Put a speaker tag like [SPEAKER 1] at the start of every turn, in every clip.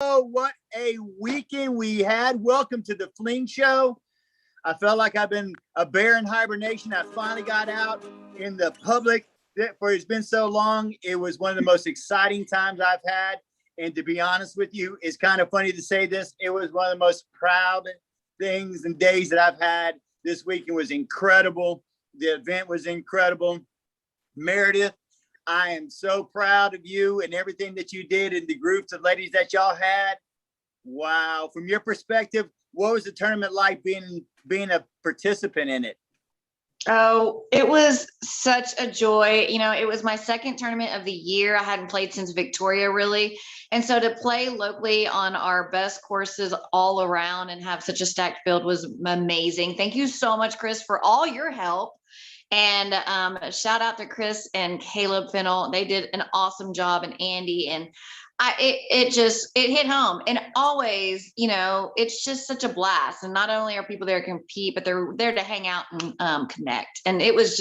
[SPEAKER 1] Oh, what a weekend we had. Welcome to the Fling Show. I felt like I've been a bear in hibernation. I finally got out in the public for it's been so long. It was one of the most exciting times I've had. And to be honest with you, it's kind of funny to say this. It was one of the most proud things and days that I've had. This weekend was incredible. The event was incredible. Meredith, I am so proud of you and everything that you did and the groups of ladies that y'all had. Wow. From your perspective, what was the tournament like being a participant in it?
[SPEAKER 2] Oh, it was such a joy. You know, it was my second tournament of the year. I hadn't played since Victoria, really. And so to play locally on our best courses all around and have such a stacked field was amazing. Thank you so much, Chris, for all your help. And shout out to Chris and Caleb Fennell. They did an awesome job, and Andy. And it hit home. And always, you know, it's just such a blast. And not only are people there to compete, but they're there to hang out and connect. And it was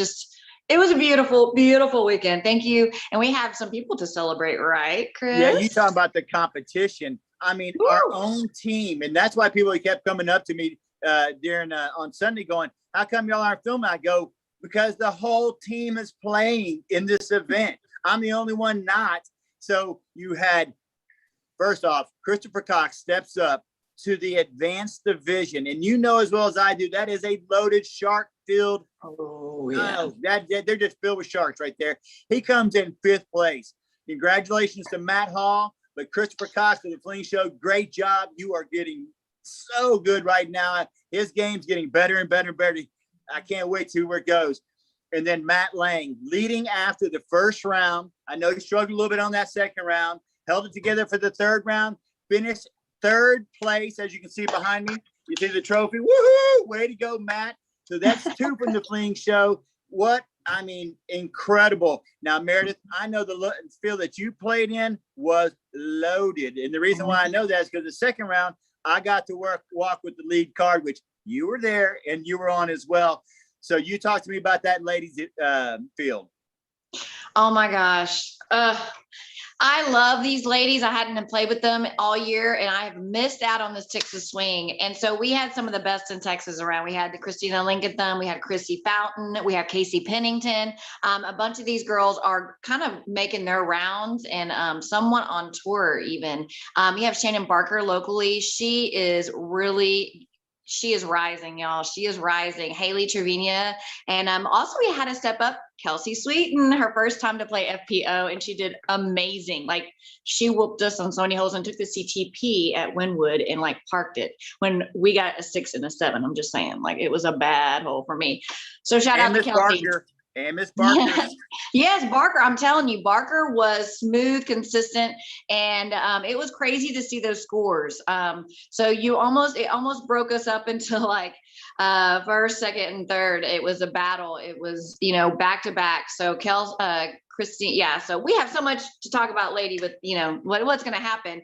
[SPEAKER 2] a beautiful, beautiful weekend. Thank you. And we have some people to celebrate, right, Chris?
[SPEAKER 1] Yeah, you talking about the competition. I mean, Woo! Our own team. And that's why people kept coming up to me during on Sunday going, how come y'all aren't filming? I go, because the whole team is playing in this event. I'm the only one not. So you had, first off, Christopher Cox steps up to the advanced division. And you know as well as I do, that is a loaded shark field.
[SPEAKER 2] Oh, yeah.
[SPEAKER 1] They're just filled with sharks right there. He comes in 5th place. Congratulations to Matt Hall. But Christopher Cox of the Fling Show, great job. You are getting so good right now. His game's getting better and better and better. I can't wait to see where it goes. And then Matt Lang leading after the first round. I know he struggled a little bit on that second round, held it together for the third round, finished 3rd place, as you can see behind me. You see the trophy. Woohoo! Way to go, Matt. So that's 2 from the Fling Show. Incredible. Now, Meredith, I know the field that you played in was loaded. And the reason why I know that is because the second round, I got to walk with the lead card, which you were there and you were on as well. So you talk to me about that ladies field.
[SPEAKER 2] Oh my gosh. I love these ladies. I hadn't played with them all year and I have missed out on this Texas swing. And so we had some of the best in Texas around. We had the Christina Lincoln, we had Chrissy Fountain, we have Casey Pennington. A bunch of these girls are kind of making their rounds and somewhat on tour even. You have Shannon Barker locally. She is rising, y'all. She is rising. Haley Trevina. And also we had to step up Kelsey Sweeten, her first time to play FPO, and she did amazing. Like, she whooped us on so many holes and took the CTP at Wynwood and like parked it when we got a 6 and a 7. I'm just saying, like, it was a bad hole for me. So shout out to Kelsey.
[SPEAKER 1] And Miss Barker.
[SPEAKER 2] Yes, Barker. I'm telling you, Barker was smooth, consistent, and it was crazy to see those scores. So it almost broke us up into like first, second, and third. It was a battle. It was, you know, back to back. So Christine, yeah. So we have so much to talk about, lady, with, you know, what's going to happen.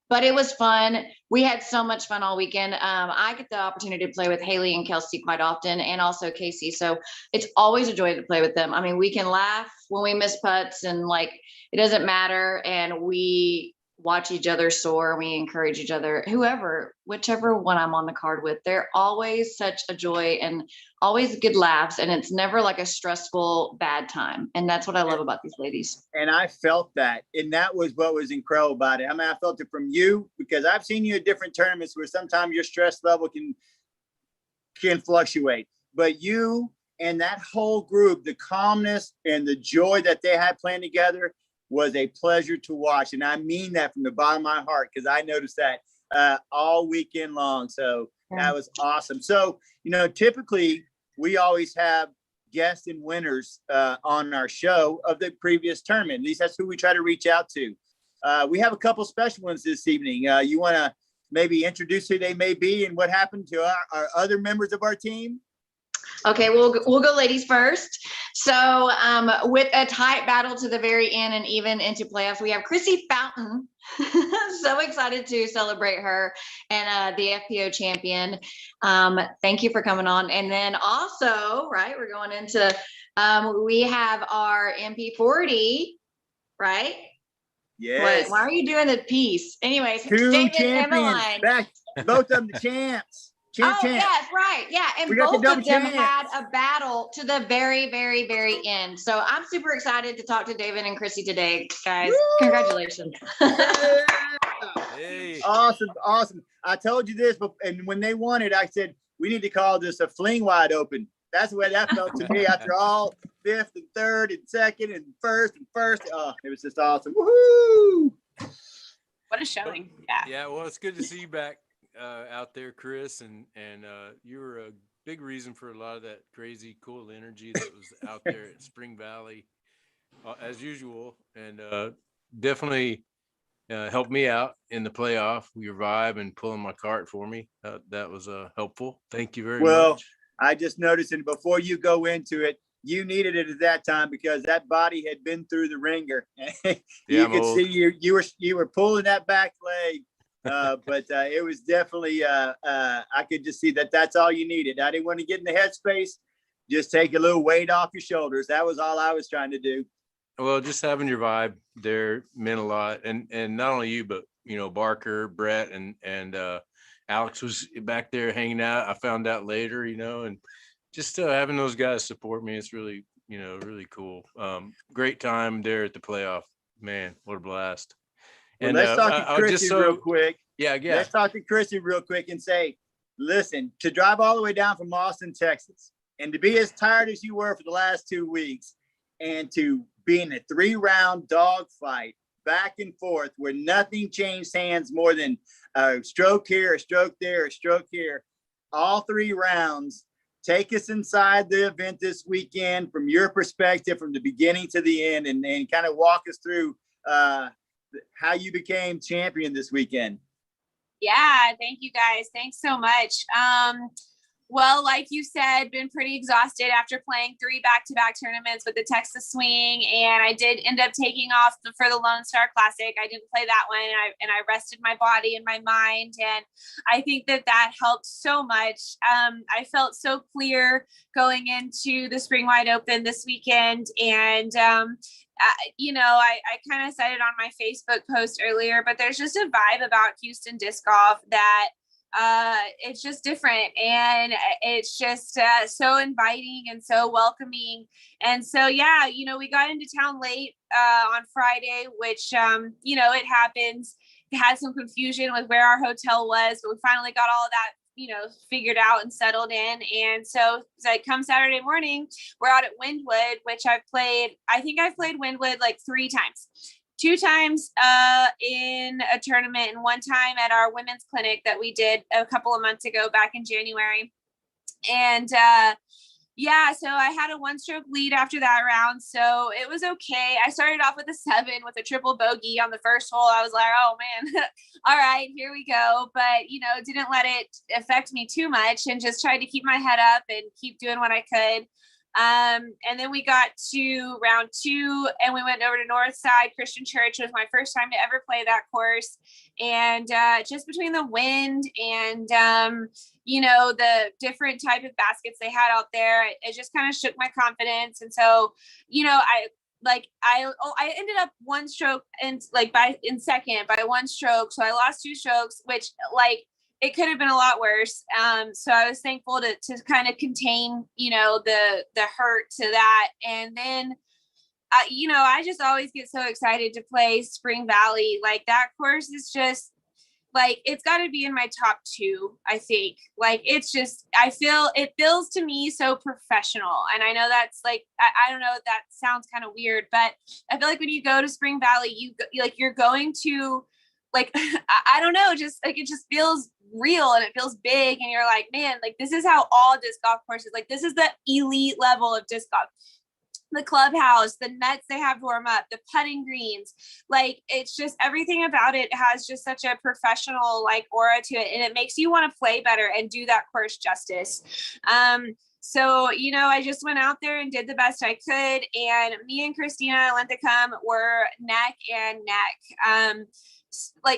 [SPEAKER 2] But it was fun. We had so much fun all weekend. I get the opportunity to play with Haley and Kelsey quite often, and also Casey. So it's always a joy to play with them. I mean, we can laugh when we miss putts and like, it doesn't matter. And we watch each other soar. We encourage each other, whichever one I'm on the card with. They're always such a joy and always good laughs. And it's never like a stressful bad time. And that's what I love about these ladies.
[SPEAKER 1] And I felt that. And that was what was incredible about it. I mean, I felt it from you because I've seen you at different tournaments where sometimes your stress level can fluctuate. But you and that whole group, the calmness and the joy that they had playing together was a pleasure to watch. And I mean that from the bottom of my heart, because I noticed that all weekend long. So that was awesome. So, you know, typically we always have guests and winners on our show of the previous tournament. At least that's who we try to reach out to. We have a couple special ones this evening. You want to maybe introduce who they may be and what happened to our other members of our team?
[SPEAKER 2] Okay, we'll go ladies first. So with a tight battle to the very end and even into playoffs, we have Chrissy Fountain. So excited to celebrate her and the FPO champion. Thank you for coming on. And then also, right, we're going into, we have our MP40, right?
[SPEAKER 1] Yes.
[SPEAKER 2] Why are you doing the piece? Anyways,
[SPEAKER 1] Two
[SPEAKER 2] David,
[SPEAKER 1] champions.
[SPEAKER 2] Emmeline.
[SPEAKER 1] Back, both of them the champs. Champ.
[SPEAKER 2] Yes, right. Yeah. And
[SPEAKER 1] We got the
[SPEAKER 2] both
[SPEAKER 1] double
[SPEAKER 2] of them
[SPEAKER 1] champs.
[SPEAKER 2] had a battle to the very, very, very end. So I'm super excited to talk to David and Chrissy today, guys.
[SPEAKER 1] Woo!
[SPEAKER 2] Congratulations.
[SPEAKER 1] Yeah.
[SPEAKER 3] Hey.
[SPEAKER 1] Awesome. I told you this, and when they won it, I said, we need to call this a fling wide open. That's the way that felt to me after all fifth and third and second and first. Oh, it was just awesome. Woohoo!
[SPEAKER 4] What a showing.
[SPEAKER 3] Yeah, well, it's good to see you back out there, Chris, and you were a big reason for a lot of that crazy cool energy that was out there at Spring Valley as usual, and definitely helped me out in the playoff. Your vibe and pulling my cart for me, that was helpful. Thank you very much.
[SPEAKER 1] I just noticed, and before you go into it, you needed it at that time because that body had been through the ringer. You could see you were pulling that back leg, but it was definitely I could just see that's all you needed. I didn't want to get in the headspace. Just take a little weight off your shoulders. That was all I was trying to do.
[SPEAKER 3] Well, just having your vibe there meant a lot, and not only you, but Barker, Brett, and Alex was back there hanging out. I found out later, and just having those guys support me, it's really, really cool. Great time there at the playoff, man. What a blast!
[SPEAKER 1] Well, let's talk to Chrissy real quick.
[SPEAKER 3] Yeah.
[SPEAKER 1] Let's talk to Chrissy real quick and say, listen, to drive all the way down from Austin, Texas, and to be as tired as you were for the last 2 weeks, and to be in a 3-round dogfight back and forth where nothing changed hands more than a stroke here, a stroke there, a stroke here, all 3 rounds. Take us inside the event this weekend from your perspective, from the beginning to the end, and kind of walk us through how you became champion this weekend.
[SPEAKER 4] Yeah, thank you guys. Thanks so much. Well, like you said, been pretty exhausted after playing 3 back-to-back tournaments with the Texas Swing, and I did end up taking off for the Lone Star Classic. I didn't play that one, and I rested my body and my mind, and I think that helped so much. I felt so clear going into the Spring Wide Open this weekend, and I kind of said it on my Facebook post earlier, but there's just a vibe about Houston disc golf that it's just different, and it's just so inviting and so welcoming. And so, we got into town late on Friday, which, it happens. It had some confusion with where our hotel was, but we finally got all of that, figured out and settled in. And so come Saturday morning, we're out at Windwood, which I've played Windwood like 3 times. 2 times in a tournament and 1 time at our women's clinic that we did a couple of months ago back in January. And so I had a 1-stroke lead after that round. So it was okay. I started off with a 7 with a triple bogey on the first hole. I was like, oh man, all right, here we go. But, didn't let it affect me too much and just tried to keep my head up and keep doing what I could. And then we got to round 2 and we went over to Northside Christian Church. It was my first time to ever play that course. And, just between the wind and, the different type of baskets they had out there, it just kind of shook my confidence. And so, I ended up 1 stroke in second by 1 stroke. So I lost 2 strokes, which it could have been a lot worse. So I was thankful to kind of contain, the hurt to that. And then, I just always get so excited to play Spring Valley. Like that course is just it's got to be in my top 2, I think. It's just, it feels to me so professional. And I know that's I don't know, that sounds kind of weird, but I feel like when you go to Spring Valley, you're going to I don't know, just it just feels real and it feels big. And you're like, man, this is how all disc golf courses, this is the elite level of disc golf. The clubhouse, the nets they have to warm up, the putting greens, it's just everything about it has just such a professional aura to it, and it makes you want to play better and do that course justice. So, I just went out there and did the best I could, and me and Christina Linthicum were neck and neck.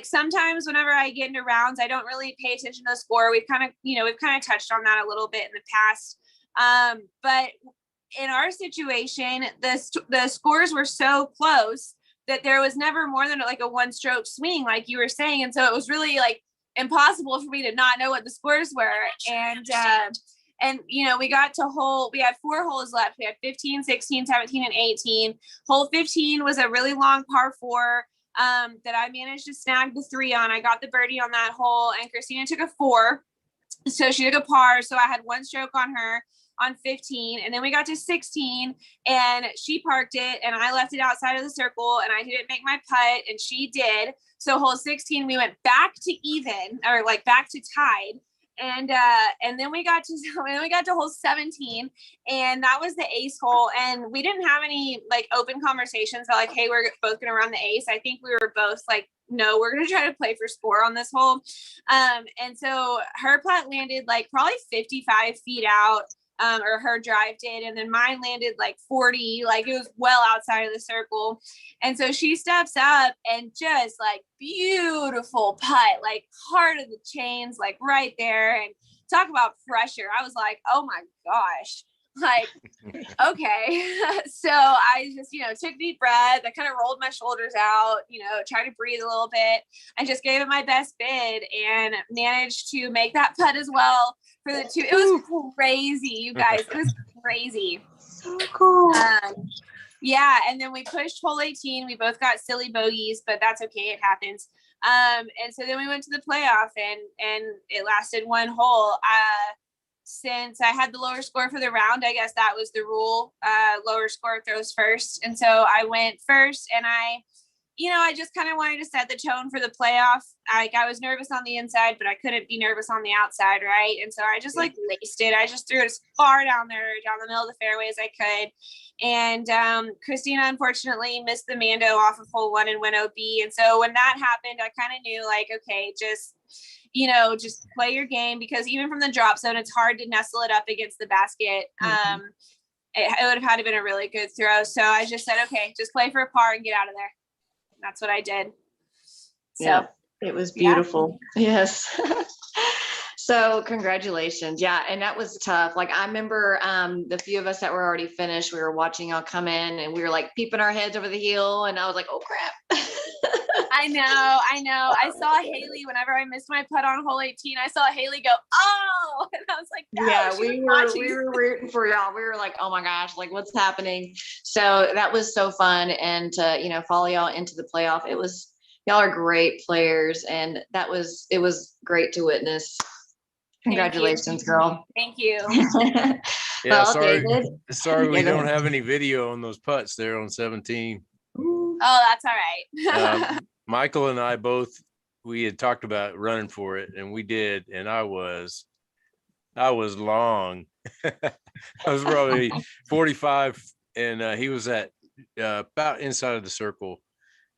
[SPEAKER 4] Sometimes whenever I get into rounds, I don't really pay attention to the score. We've kind of touched on that a little bit in the past. But in our situation, the scores were so close that there was never more than like a one stroke swing, like you were saying. And so it was really like impossible for me to not know what the scores were. And, you know, we had 4 holes left. We had 15, 16, 17, and 18. Hole 15 was a really long par 4 that I managed to snag the 3 on. I got the birdie on that hole, and Christina took a 4. So she took a par. So I had 1 stroke on her on 15. And then we got to 16 and she parked it and I left it outside of the circle and I didn't make my putt and she did. So hole 16, we went back to even, or like back to tied. And then we got to hole 17 and that was the ace hole. And we didn't have any like open conversations about like, hey, we're both going to run the ace. I think we were both like, no, we're going to try to play for score on this hole. And so her putt landed like probably 55 feet out, or her drive did. And then mine landed like 40, like it was well outside of the circle. And so she steps up and just like beautiful putt, like heart of the chains, like right there. And talk about pressure. I was like, oh my gosh. Like, okay. So I just, you know, took a deep breath. I kind of rolled my shoulders out, you know, tried to breathe a little bit. I just gave it my best bid and managed to make that putt as well for the 2. It was crazy, you guys. It was crazy.
[SPEAKER 2] So cool.
[SPEAKER 4] Yeah. And then we pushed hole 18. We both got silly bogeys, but that's okay. It happens. And so then we went to the playoff and it lasted 1 hole. Since I had the lower score for the round, I guess that was the rule. Lower score throws first. And so I went first and I just kind of wanted to set the tone for the playoff. Like I was nervous on the inside, but I couldn't be nervous on the outside. Right. And so I just like laced it. I just threw it as far down the middle of the fairway as I could. And Christina unfortunately missed the Mando off of hole 1 and went OB. And so when that happened, I kind of knew like, okay, just play your game, because even from the drop zone, it's hard to nestle it up against the basket.
[SPEAKER 2] Mm-hmm.
[SPEAKER 4] It would have had to been a really good throw. So I just said, okay, just play for a par and get out of there. And that's what I did. So
[SPEAKER 2] yeah, it was beautiful. Yeah. Yes. So congratulations. Yeah. And that was tough. Like I remember the few of us that were already finished, we were watching y'all come in and we were like peeping our heads over the hill. And I was like, oh crap.
[SPEAKER 4] I know. I saw Haley whenever I missed my putt on hole 18. I saw Haley go, oh, and I was like, no,
[SPEAKER 2] yeah, we were rooting for y'all. We were like, oh my gosh, like what's happening? So that was so fun. And to, follow y'all into the playoff. Y'all are great players. And it was great to witness. Congratulations, girl.
[SPEAKER 4] Thank you.
[SPEAKER 3] Yeah,
[SPEAKER 2] Well,
[SPEAKER 3] sorry
[SPEAKER 2] David.
[SPEAKER 3] we don't have any video on those putts there on 17.
[SPEAKER 4] Oh, that's all right.
[SPEAKER 3] Michael and I we had talked about running for it and we did. And I was long. I was probably 45 and he was at about inside of the circle.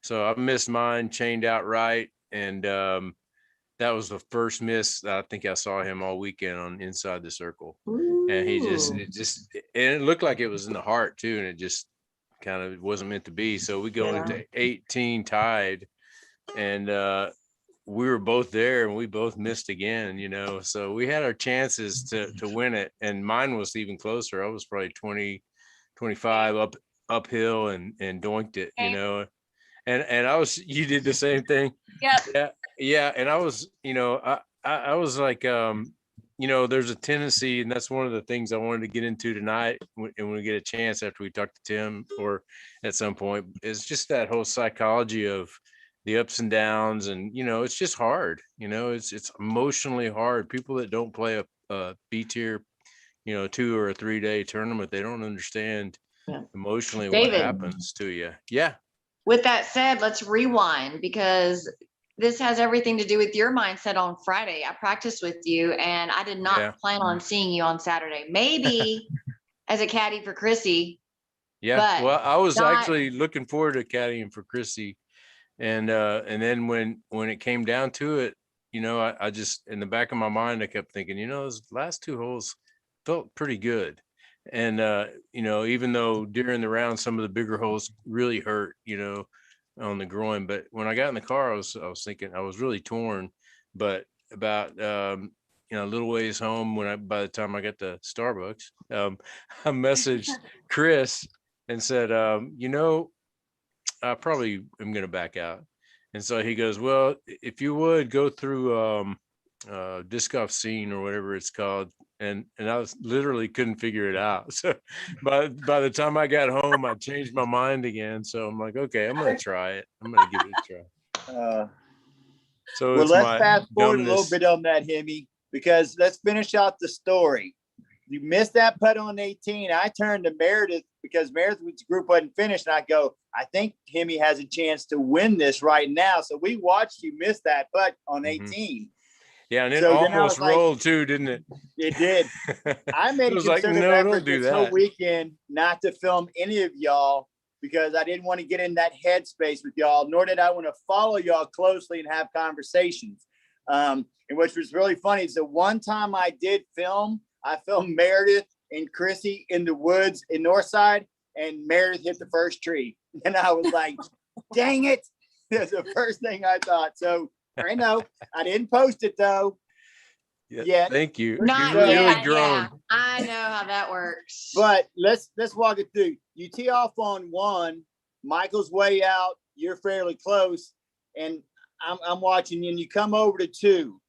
[SPEAKER 3] So I missed mine, chained out right. And that was the first miss that I think I saw him all weekend on inside the circle.
[SPEAKER 2] Ooh.
[SPEAKER 3] And it looked like it was in the heart too. And it just kind of wasn't meant to be. So we go into 18 tied and we were both there and we both missed again, so we had our chances to win it. And mine was even closer. I was probably 20, 25 uphill and doinked it, and you did the same thing.
[SPEAKER 4] Yep.
[SPEAKER 3] Yeah. And I was, I was like, there's a tendency, and that's one of the things I wanted to get into tonight when we get a chance after we talk to Tim or at some point, is just that whole psychology of the ups and downs. And, it's just hard, it's emotionally hard. People that don't play a B tier, 2 or 3 day tournament, they don't understand emotionally
[SPEAKER 2] David,
[SPEAKER 3] what happens to you. Yeah.
[SPEAKER 2] With that said, let's rewind, because this has everything to do with your mindset on Friday. I practiced with you and I did not plan on seeing you on Saturday. Maybe as a caddy for Chrissy.
[SPEAKER 3] Yeah. Well, I was actually looking forward to caddying for Chrissy. And then when it came down to it, I just, in the back of my mind, I kept thinking, those last 2 holes felt pretty good. And, even though during the round, some of the bigger holes really hurt, on the groin. But when I got in the car, I was thinking I was really torn. But about, a little ways home, by the time I got to Starbucks, I messaged Chris and said, I probably am going to back out. And so he goes, well, if you would go through disc golf scene or whatever it's called. And I was literally couldn't figure it out. So by the time I got home, I changed my mind again. So I'm like, okay, I'm going to try it. I'm going to give it a try. So
[SPEAKER 1] Well,
[SPEAKER 3] it's
[SPEAKER 1] let's
[SPEAKER 3] my
[SPEAKER 1] fast forward a little
[SPEAKER 3] dumbness.
[SPEAKER 1] bit on that, Hemi, because let's finish out the story. You missed that putt on 18. I turned to Meredith because Meredith's group wasn't finished. And I go, I think Hemi has a chance to win this right now. So we watched you miss that putt on 18.
[SPEAKER 3] Yeah, and it
[SPEAKER 1] So then I
[SPEAKER 3] almost
[SPEAKER 1] was like-
[SPEAKER 3] rolled too, didn't it?
[SPEAKER 1] It did. I made
[SPEAKER 3] It
[SPEAKER 1] a
[SPEAKER 3] was like,
[SPEAKER 1] concerted
[SPEAKER 3] no,
[SPEAKER 1] effort
[SPEAKER 3] don't do
[SPEAKER 1] this whole
[SPEAKER 3] that.
[SPEAKER 1] weekend not to film any of y'all because I didn't want to get in that headspace with y'all, nor did I want to follow y'all closely and have conversations. And which was really funny is the one time I did film, I filmed Meredith and Chrissy in the woods in Northside, and Meredith hit the first tree. And I was like, dang it. That's the first thing I thought. So I know I didn't post it though. Yeah.
[SPEAKER 3] Thank you.
[SPEAKER 2] Not
[SPEAKER 3] You really
[SPEAKER 2] yet.
[SPEAKER 3] grown.
[SPEAKER 2] Yeah, I know how that works.
[SPEAKER 1] But let's walk it through. You tee off on 1, Michael's way out, you're fairly close, and I'm watching you, and you come over to 2.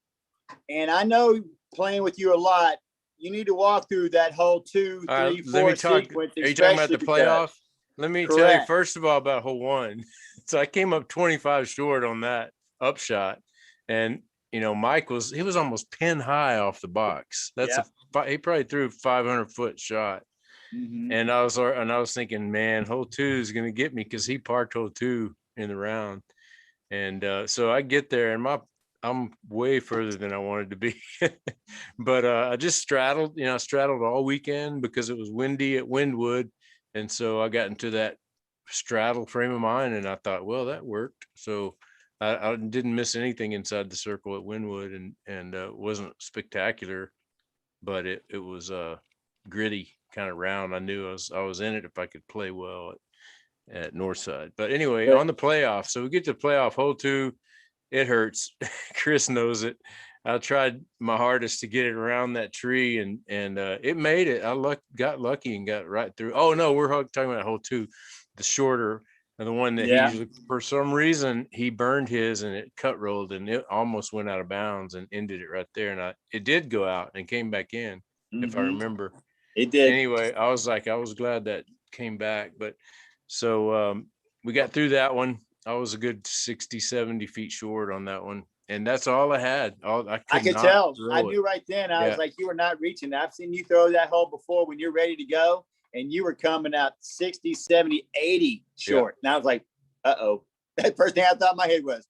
[SPEAKER 1] And I know playing with you a lot, you need to walk through that whole 2, 3, 4 sequence.
[SPEAKER 3] Are you talking about the
[SPEAKER 1] especially because-
[SPEAKER 3] playoff? Let me tell you
[SPEAKER 1] Correct.
[SPEAKER 3] first of all about hole 1. So I came up 25 short on that upshot, and Mike he was almost pin high off the box. That's he probably threw a 500-foot shot.
[SPEAKER 1] Mhm.
[SPEAKER 3] And I was thinking, man, hole 2 is going to get me because he parked hole 2 in the round. And so I get there and I'm way further than I wanted to be. But I just straddled all weekend because it was windy at Windwood. And so I got into that straddle frame of mind and I thought, well, that worked. So I didn't miss anything inside the circle at Windwood and it wasn't spectacular, but it was gritty kind of round. I knew I was in it if I could play well at Northside. But anyway, on the playoff, so we get to playoff hole 2, it hurts. Chris knows it. I tried my hardest to get it around that tree and it made it. I got lucky and got right through. Oh no, we're talking about hole 2, the shorter and the one that he usually, for some reason, he burned his and it cut rolled and it almost went out of bounds and ended it right there. And it did go out and came back in, if I remember.
[SPEAKER 1] It did.
[SPEAKER 3] Anyway, I was glad that came back. But so we got through that one. I was a good 60, 70 feet short on that one. And that's all I had.
[SPEAKER 1] I could tell. I knew right then. I was like, you were not reaching. I've seen you throw that hole before when you're ready to go. And you were coming out 60, 70, 80 short. And I was like, uh-oh. That first thing I thought in my head was,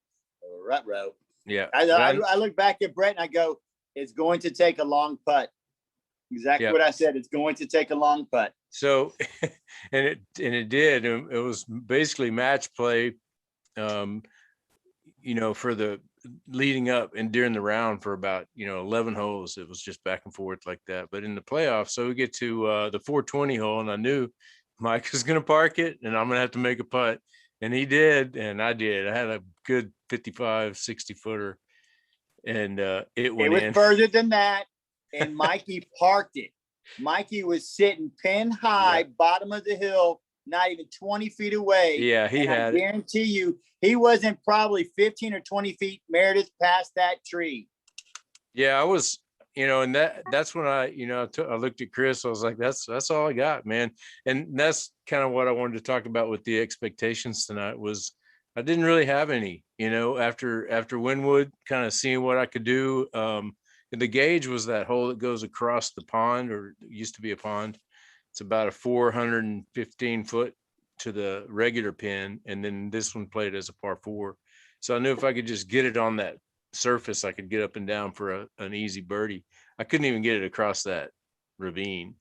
[SPEAKER 1] ruh-roh.
[SPEAKER 3] Yeah.
[SPEAKER 1] I look back at Brett and I go, it's going to take a long putt. Exactly what I said. It's going to take a long putt.
[SPEAKER 3] So, and it did. It was basically match play, for the leading up and during the round for about 11 holes. It was just back and forth like that. But in the playoffs, so we get to the 420 hole and I knew Mike was going to park it and I'm going to have to make a putt, and he did, and I did. I had a good 55 60 footer and it went in
[SPEAKER 1] further than that, and Mikey parked it. Mikey was sitting pin high, bottom of the hill, not even 20 feet away.
[SPEAKER 3] Yeah, he had
[SPEAKER 1] I guarantee you he wasn't probably 15 or 20 feet, Meredith, past that tree.
[SPEAKER 3] Yeah, I was, and that's when I looked at Chris. I was like, that's all I got, man. And that's kind of what I wanted to talk about with the expectations tonight was I didn't really have any, after Wynwood, kind of seeing what I could do. And the gauge was that hole that goes across the pond, or it used to be a pond. It's about a 415 foot to the regular pin. And then this one played as a par 4. So I knew if I could just get it on that surface, I could get up and down for an easy birdie. I couldn't even get it across that ravine.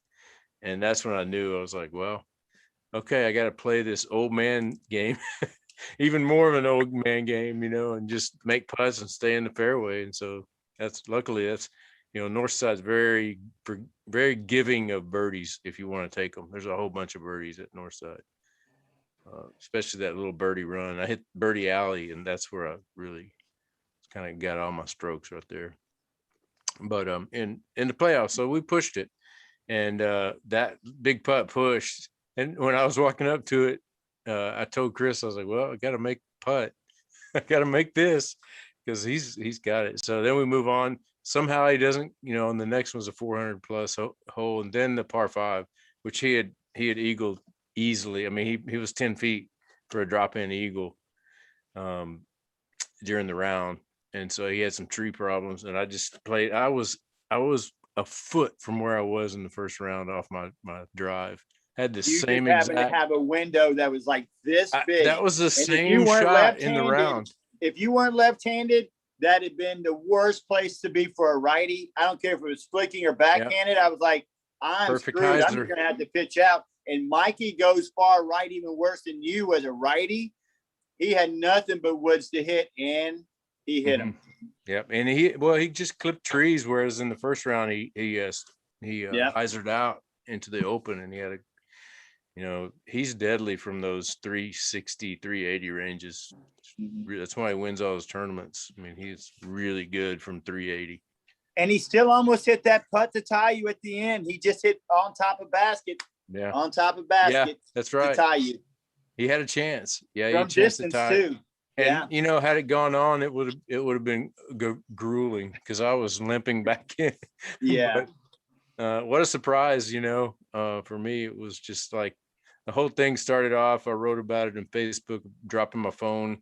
[SPEAKER 3] And that's when I knew. I was like, well, okay, I got to play this old man game, even more of an old man game, and just make putts and stay in the fairway. And so luckily that's Northside's very, very giving of birdies if you want to take them. There's a whole bunch of birdies at Northside, especially that little birdie run. I hit Birdie Alley, and that's where I really kind of got all my strokes right there. But in the playoffs, so we pushed it, and that big putt pushed. And when I was walking up to it, I told Chris, I was like, well, I got to make putt. I got to make this because he's got it. So then we move on. Somehow he doesn't, and the next one's a 400 plus hole, and then the par 5, which he had eagled easily. I mean, he was 10 feet for a drop in eagle during the round, and so he had some tree problems, and I just played. I was a foot from where I was in the first round off my drive. Had the
[SPEAKER 1] You
[SPEAKER 3] same
[SPEAKER 1] just happened to
[SPEAKER 3] exact.
[SPEAKER 1] have a window that was like this big.
[SPEAKER 3] That was the
[SPEAKER 1] And if you
[SPEAKER 3] same
[SPEAKER 1] weren't
[SPEAKER 3] shot in the
[SPEAKER 1] left-handed,
[SPEAKER 3] round.
[SPEAKER 1] If you weren't left-handed, that had been the worst place to be for a righty. I don't care if it was flicking or backhanded. I was like, I'm
[SPEAKER 3] Perfect
[SPEAKER 1] screwed. I'm
[SPEAKER 3] hyzer.
[SPEAKER 1] just gonna have to pitch out. And Mikey goes far right, even worse than you as a righty. He had nothing but woods to hit, and he hit them.
[SPEAKER 3] Yep, and he just clipped trees, whereas in the first round he hyzered out into the open, and he had he's deadly from those 360, 380 ranges. That's why he wins all his tournaments. I mean, he's really good from 380.
[SPEAKER 1] And he still almost hit that putt to tie you at the end. He just hit on top of basket.
[SPEAKER 3] Yeah,
[SPEAKER 1] on top of basket.
[SPEAKER 3] Yeah, that's right.
[SPEAKER 1] To tie you.
[SPEAKER 3] He had a chance. Yeah, he
[SPEAKER 1] From
[SPEAKER 3] had a chance to
[SPEAKER 1] distance
[SPEAKER 3] tie.
[SPEAKER 1] too.
[SPEAKER 3] And
[SPEAKER 1] Yeah.
[SPEAKER 3] had it gone on, it would have been grueling because I was limping back in.
[SPEAKER 1] Yeah.
[SPEAKER 3] But, what a surprise, for me. It was just like the whole thing started off. I wrote about it on Facebook, dropping my phone,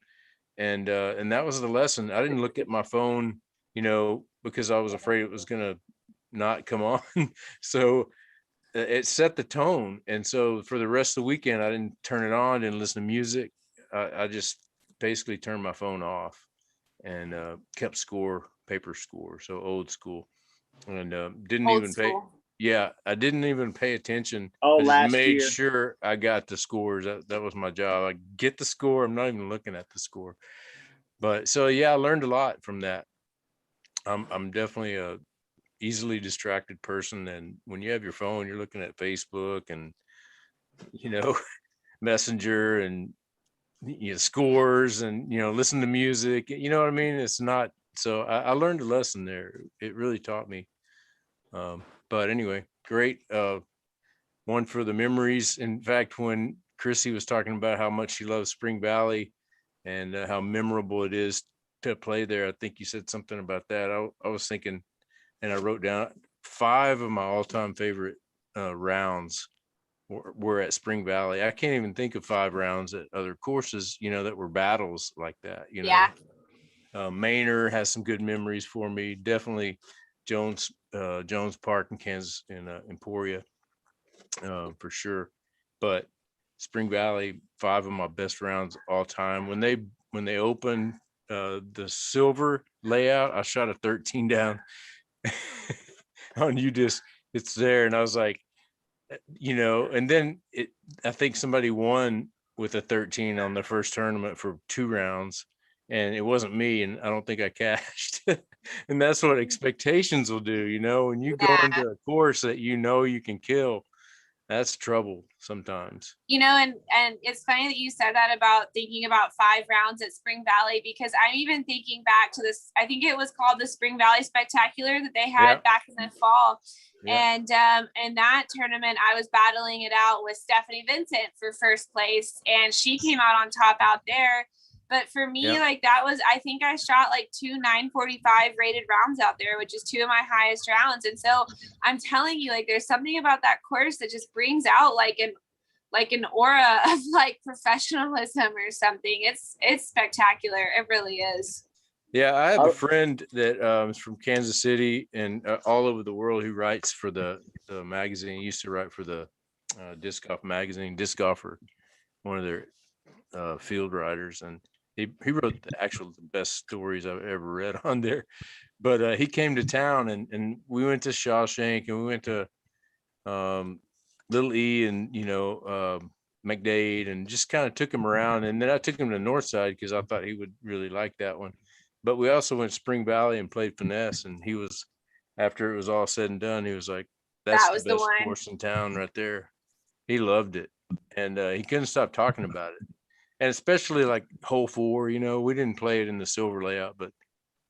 [SPEAKER 3] and that was the lesson. I didn't look at my phone, because I was afraid it was gonna not come on. So it set the tone, and so for the rest of the weekend, I didn't turn it on, didn't listen to music. I just basically turned my phone off and kept paper score, so old school, and didn't
[SPEAKER 4] Old
[SPEAKER 3] even pay.
[SPEAKER 4] school.
[SPEAKER 3] Yeah, I didn't even pay attention.
[SPEAKER 1] Oh,
[SPEAKER 3] I just
[SPEAKER 1] last
[SPEAKER 3] made
[SPEAKER 1] year.
[SPEAKER 3] sure I got the scores. That was my job. I get the score. I'm not even looking at the score. But so yeah, I learned a lot from that. I'm definitely a easily distracted person, and when you have your phone, you're looking at Facebook and Messenger and scores and listen to music. You know what I mean? It's not. So I learned a lesson there. It really taught me. But anyway, great one for the memories. In fact, when Chrissy was talking about how much she loves Spring Valley and how memorable it is to play there, I think you said something about that. I was thinking, and I wrote down 5 of my all-time favorite rounds were at Spring Valley. I can't even think of 5 rounds at other courses, that were battles like that.
[SPEAKER 4] Yeah.
[SPEAKER 3] Manor has some good memories for me. Definitely Jones Park in Kansas, in Emporia, for sure. But Spring Valley, 5 of my best rounds all time. When they opened the silver layout, I shot a 13 down on it's there, and I was like, and then I think somebody won with a 13 on the first tournament for 2 rounds, and it wasn't me, and I don't think I cashed. And that's what expectations will do, when you go into a course that you can kill, that's trouble sometimes.
[SPEAKER 4] And it's funny that you said that about thinking about 5 rounds at Spring Valley, because I'm even thinking back to this. I think it was called the Spring Valley Spectacular that they had back in the fall. Yeah. And in that tournament, I was battling it out with Stephanie Vincent for first place, and she came out on top out there. But for me, I think I shot like 2 945 rated rounds out there, which is 2 of my highest rounds. And so I'm telling you, there's something about that course that just brings out an aura of professionalism or something. It's spectacular. It really is.
[SPEAKER 3] Yeah, I have a friend that is from Kansas City and all over the world who writes for the magazine. He used to write for the Disc Golf magazine, Disc Golfer, one of their field writers, and he wrote the best stories I've ever read on there. But he came to town, and we went to Shawshank, and we went to Little E and McDade, and just kind of took him around. And then I took him to Northside because I thought he would really like that one. But we also went to Spring Valley and played finesse, and he was, after it was all said and done, he was like, that's the best course in town right there. He loved it, and he couldn't stop talking about it. And especially hole 4, we didn't play it in the silver layout, but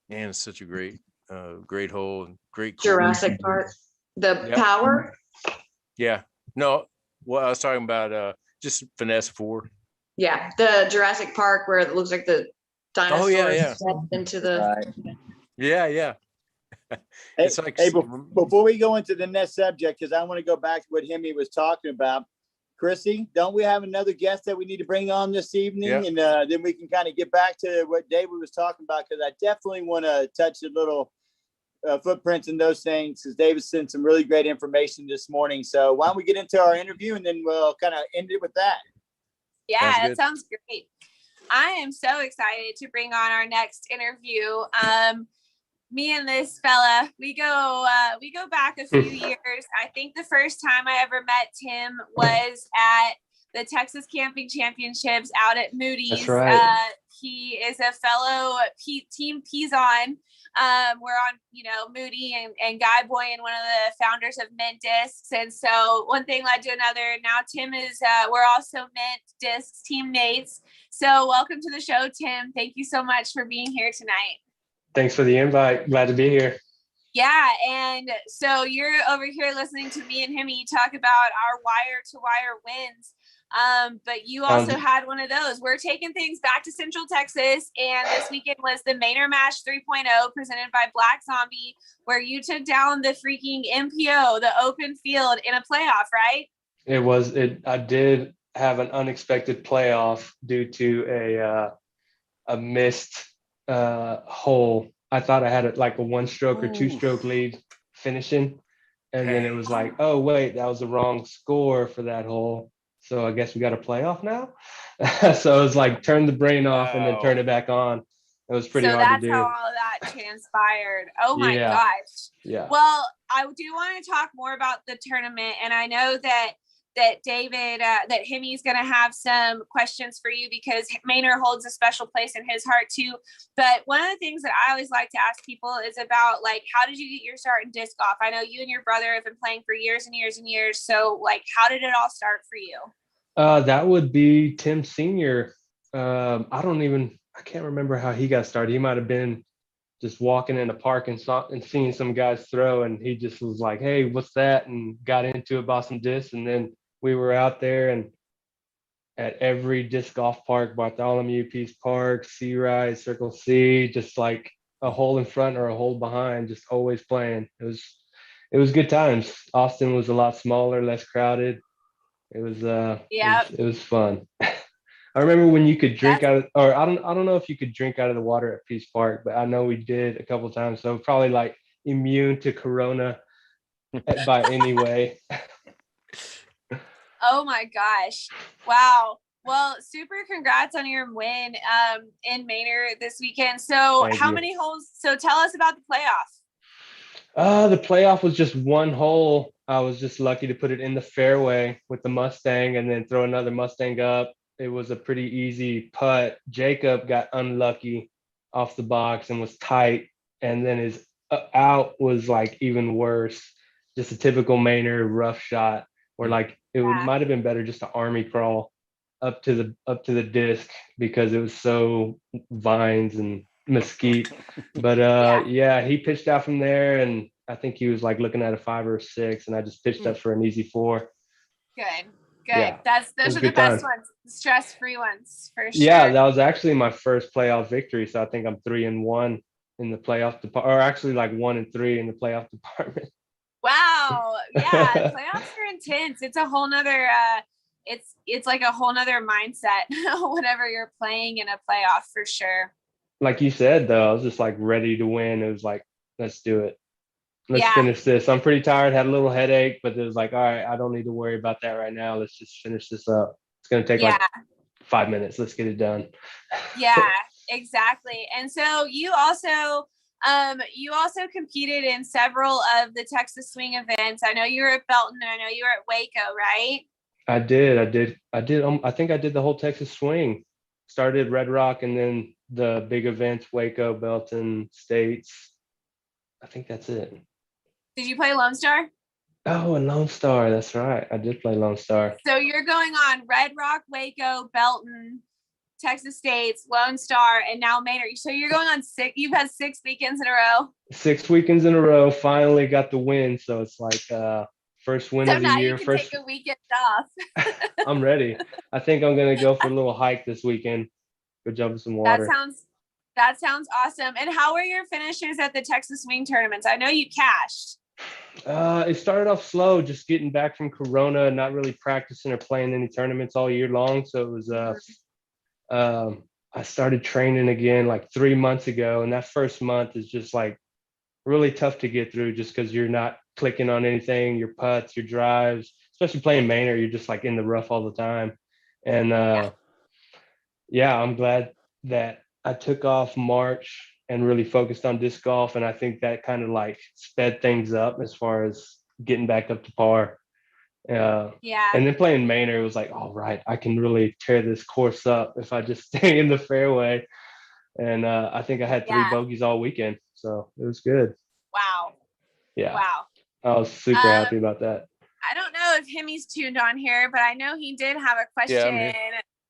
[SPEAKER 3] man, it's such a great hole and great course.
[SPEAKER 2] Jurassic Park, the power.
[SPEAKER 3] Yeah, no, well, I was talking about just finesse 4.
[SPEAKER 2] Yeah, the Jurassic Park where it looks like the dinosaurs
[SPEAKER 3] yeah.
[SPEAKER 2] stepped into the.
[SPEAKER 1] Right.
[SPEAKER 3] Yeah.
[SPEAKER 1] Hey,
[SPEAKER 3] It's like
[SPEAKER 1] hey, before we go into the next subject, because I want to go back to what Hemi was talking about. Chrissy, don't we have another guest that we need to bring on this evening?
[SPEAKER 3] Yeah.
[SPEAKER 1] And then we can kind of get back to what David was talking about, because I definitely want to touch a little footprints in those things, because David sent some really great information this morning. So why don't we get into our interview and then we'll kind of end it with that.
[SPEAKER 4] Yeah,
[SPEAKER 3] Sounds
[SPEAKER 4] that
[SPEAKER 3] good.
[SPEAKER 4] sounds great. I am so excited to bring on our next interview. Me and this fella, we go back a few years. I think the first time I ever met Tim was at the Texas Camping Championships out at Moody's.
[SPEAKER 5] That's right.
[SPEAKER 4] He is a fellow Team Pizon. We're on, Moody and Guy Boy and one of the founders of Mint Discs. And so one thing led to another. Now Tim is, we're also Mint Discs teammates. So welcome to the show, Tim. Thank you so much for being here tonight.
[SPEAKER 5] Thanks for the invite. Glad to be here.
[SPEAKER 4] Yeah, and so you're over here listening to me and Hemi talk about our wire-to-wire wins. But you also had one of those. We're taking things back to Central Texas, and this weekend was the Mainer Mash 3.0 presented by Black Zombie, where you took down the freaking MPO, the open field, in a playoff, right?
[SPEAKER 5] I did have an unexpected playoff due to a missed hole. I thought I had a 1-stroke or 2-stroke lead finishing, and then it was like, oh wait, that was the wrong score for that hole. So I guess we got a playoff now. So it was like turn the brain off and then turn it back on. It was pretty hard to do.
[SPEAKER 4] So that's how all of that transpired. Oh my gosh.
[SPEAKER 5] Yeah.
[SPEAKER 4] Well, I do want to talk more about the tournament, and I know that David, that Hemi's going to have some questions for you because Maynard holds a special place in his heart too. But one of the things that I always like to ask people is about how did you get your start in disc golf? I know you and your brother have been playing for years and years and years. So how did it all start for you?
[SPEAKER 5] That would be Tim Sr. I can't remember how he got started. He might've been just walking in a park and seeing some guys throw, and he just was like, hey, what's that? And got into it, bought some discs, and then we were out there and at every disc golf park, Bartholomew, Peace Park, Sea Rise, Circle C, just like a hole in front or a hole behind, just always playing. It was good times. Austin was a lot smaller, less crowded. It was fun. I remember when you could drink I don't know if you could drink out of the water at Peace Park, but I know we did a couple of times. So probably immune to Corona by any way.
[SPEAKER 4] Oh my gosh. Wow. Well, super congrats on your win in Maynard this weekend. So
[SPEAKER 5] Thank
[SPEAKER 4] how
[SPEAKER 5] you.
[SPEAKER 4] many holes? So tell us about the playoff.
[SPEAKER 5] The playoff was just one hole. I was just lucky to put it in the fairway with the Mustang and then throw another Mustang up. It was a pretty easy putt. Jacob got unlucky off the box and was tight. And then his out was even worse. Just a typical Maynard rough shot where might have been better just to army crawl up to the disc because it was so vines and mesquite. But he pitched out from there, and I think he was looking at a 5 or 6, and I just pitched up for an easy 4.
[SPEAKER 4] Good.
[SPEAKER 5] Yeah,
[SPEAKER 4] Those are the best ones, stress-free ones for sure.
[SPEAKER 5] Yeah, that was actually my first playoff victory. So I think I'm 3-1 in the playoff department, or actually 1-3 in the playoff department.
[SPEAKER 4] Wow. Yeah. Playoffs are intense. It's a whole nother, it's like a whole nother mindset whenever you're playing in a playoff for sure.
[SPEAKER 5] Like you said, though, I was just ready to win. It was let's do it. Let's finish this. I'm pretty tired, had a little headache, but it was all right, I don't need to worry about that right now. Let's just finish this up. It's going to take 5 minutes. Let's get it done.
[SPEAKER 4] Yeah, exactly. And so you also competed in several of the Texas Swing events. I know you were at Belton and I know you were at Waco, right?
[SPEAKER 5] I did. I think I did the whole Texas Swing. Started Red Rock and then the big events, Waco, Belton, States. I think that's it.
[SPEAKER 4] Did you play Lone Star?
[SPEAKER 5] Oh, and Lone Star. That's right. I did play Lone Star.
[SPEAKER 4] So you're going on Red Rock, Waco, Belton, Texas States, Lone Star, and now Maynard. So you're going on 6. You've had 6 weekends in a row.
[SPEAKER 5] 6 weekends in a row. Finally got the win. So it's First win
[SPEAKER 4] So
[SPEAKER 5] of the
[SPEAKER 4] now you
[SPEAKER 5] year.
[SPEAKER 4] can
[SPEAKER 5] First,
[SPEAKER 4] take a weekend off.
[SPEAKER 5] I'm ready. I think I'm gonna go for a little hike this weekend. Go jump in some
[SPEAKER 4] That
[SPEAKER 5] water.
[SPEAKER 4] sounds awesome. And how were your finishes at the Texas Swing tournaments? I know you cashed.
[SPEAKER 5] It started off slow, just getting back from Corona, not really practicing or playing any tournaments all year long. So it was I started training again like 3 months ago, and that first month is just like really tough to get through just because you're not clicking on anything, your putts, your drives, especially playing Mainer, you're just like in the rough all the time. And yeah, I'm glad that I took off March and really focused on disc golf. And I think that kind of like sped things up as far as getting back up to par.
[SPEAKER 4] Yeah.
[SPEAKER 5] And then playing Mainer, it was like, all right, I can really tear this course up if I just stay in the fairway. And I think I had 3
[SPEAKER 4] Yeah.
[SPEAKER 5] bogeys all weekend. So it was good.
[SPEAKER 4] Wow.
[SPEAKER 5] Yeah.
[SPEAKER 4] Wow.
[SPEAKER 5] I was super happy about that.
[SPEAKER 4] I don't know if Hemi's tuned on here, but I know he did have a
[SPEAKER 3] Yeah, I'm
[SPEAKER 4] question
[SPEAKER 3] here.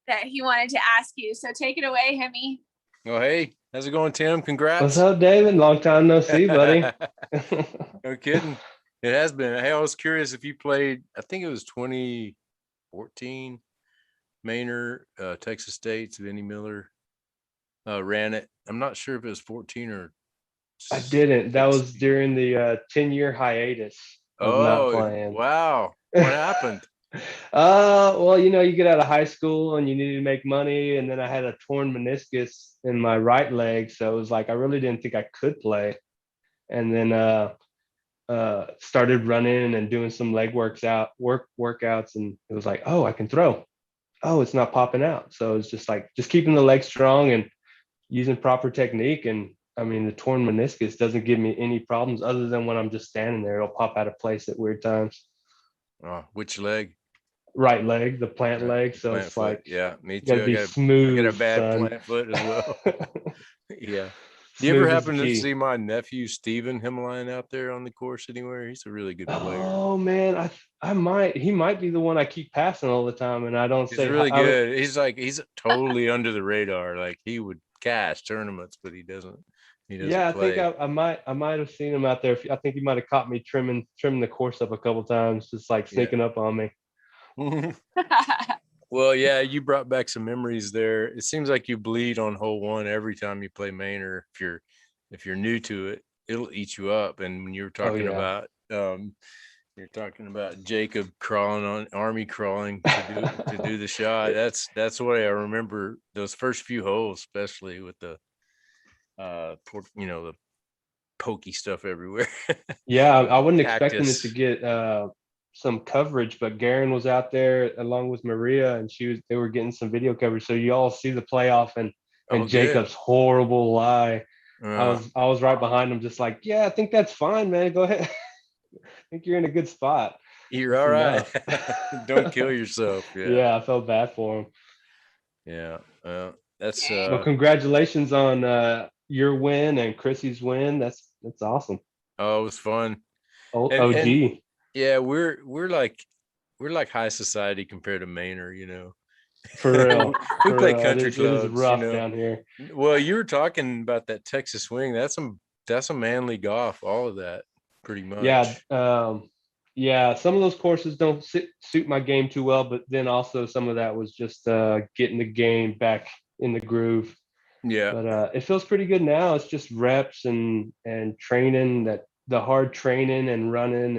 [SPEAKER 4] that he wanted to ask you. So take it away, Hemi.
[SPEAKER 3] Oh, hey, how's it going, Tim? Congrats.
[SPEAKER 5] What's up, David? Long time no see, buddy.
[SPEAKER 3] No kidding. It has been. Hey, I was curious if you played, I think it was 2014, Mainer, Texas State's, Vinnie Miller ran it. I'm not sure if it was 14 or.
[SPEAKER 5] I didn't. That was
[SPEAKER 3] 16.
[SPEAKER 5] during the 10-year hiatus of not
[SPEAKER 3] Oh,
[SPEAKER 5] playing.
[SPEAKER 3] wow. What happened?
[SPEAKER 5] Well, you know, you get out of high school and you need to make money, and then I had a torn meniscus in my right leg, so it was like I really didn't think I could play. And then started running and doing some leg workouts, and it was like, oh, I can throw. Oh, it's not popping out. So it's just like just keeping the leg strong and using proper technique. And I mean, the torn meniscus doesn't give me any problems other than when I'm just standing there, it'll pop out of place at weird times.
[SPEAKER 3] Oh, which leg?
[SPEAKER 5] Right leg, the plant
[SPEAKER 3] Right,
[SPEAKER 5] leg. So
[SPEAKER 3] plant
[SPEAKER 5] it's
[SPEAKER 3] foot.
[SPEAKER 5] like,
[SPEAKER 3] Yeah, me
[SPEAKER 5] you gotta
[SPEAKER 3] too.
[SPEAKER 5] be
[SPEAKER 3] I
[SPEAKER 5] smooth.
[SPEAKER 3] got a bad
[SPEAKER 5] son.
[SPEAKER 3] plant foot as well. Yeah. Do you ever
[SPEAKER 5] Smooth is the
[SPEAKER 3] happen to
[SPEAKER 5] key.
[SPEAKER 3] see my nephew Steven Himline out there on the course anywhere? He's a really good player.
[SPEAKER 5] Oh man, he might be the one I keep passing all the time, and I don't
[SPEAKER 3] He's
[SPEAKER 5] say
[SPEAKER 3] really
[SPEAKER 5] hi.
[SPEAKER 3] good. He's totally under the radar. Like he would cash tournaments, but he doesn't
[SPEAKER 5] Yeah, I think
[SPEAKER 3] play.
[SPEAKER 5] I might have seen him out there. I think he might have caught me trimming the course up a couple times, just like
[SPEAKER 3] Yeah.
[SPEAKER 5] sneaking up on me.
[SPEAKER 3] Well, yeah, you brought back some memories there. It seems like you bleed on hole one every time you play Mainer. If you're new to it, it'll eat you up. And when you were talking
[SPEAKER 5] yeah.
[SPEAKER 3] about you're talking about Jacob crawling on army crawling to do the shot. That's what I remember those first few holes, especially with the the pokey stuff everywhere.
[SPEAKER 5] Yeah, I wasn't expecting it
[SPEAKER 3] Cactus.
[SPEAKER 5] to get some coverage, but Garen was out there along with Maria, and they were getting some video coverage. So you all see the playoff and
[SPEAKER 3] Oh, good.
[SPEAKER 5] Jacob's horrible lie.
[SPEAKER 3] Uh,
[SPEAKER 5] I was right behind him, just like, yeah, I think that's fine, man. Go ahead. I think you're in a good spot.
[SPEAKER 3] You're
[SPEAKER 5] That's
[SPEAKER 3] all right.
[SPEAKER 5] enough.
[SPEAKER 3] Don't kill yourself. Yeah.
[SPEAKER 5] Yeah, I felt bad for him.
[SPEAKER 3] Yeah. That's
[SPEAKER 5] Well, congratulations on your win and Chrissy's win. That's awesome.
[SPEAKER 3] oh, it was fun.
[SPEAKER 5] OG.
[SPEAKER 3] And yeah, we're like high society compared to Mainer,
[SPEAKER 5] For real.
[SPEAKER 3] We
[SPEAKER 5] For
[SPEAKER 3] play
[SPEAKER 5] real.
[SPEAKER 3] country
[SPEAKER 5] It is
[SPEAKER 3] clubs,
[SPEAKER 5] rough down here.
[SPEAKER 3] Well, you were talking about that Texas swing. That's some manly golf, all of that, pretty much.
[SPEAKER 5] Yeah. Yeah, some of those courses don't suit my game too well, but then also some of that was just getting the game back in the groove.
[SPEAKER 3] Yeah.
[SPEAKER 5] But it feels pretty good now. It's just reps and training, that the hard training and running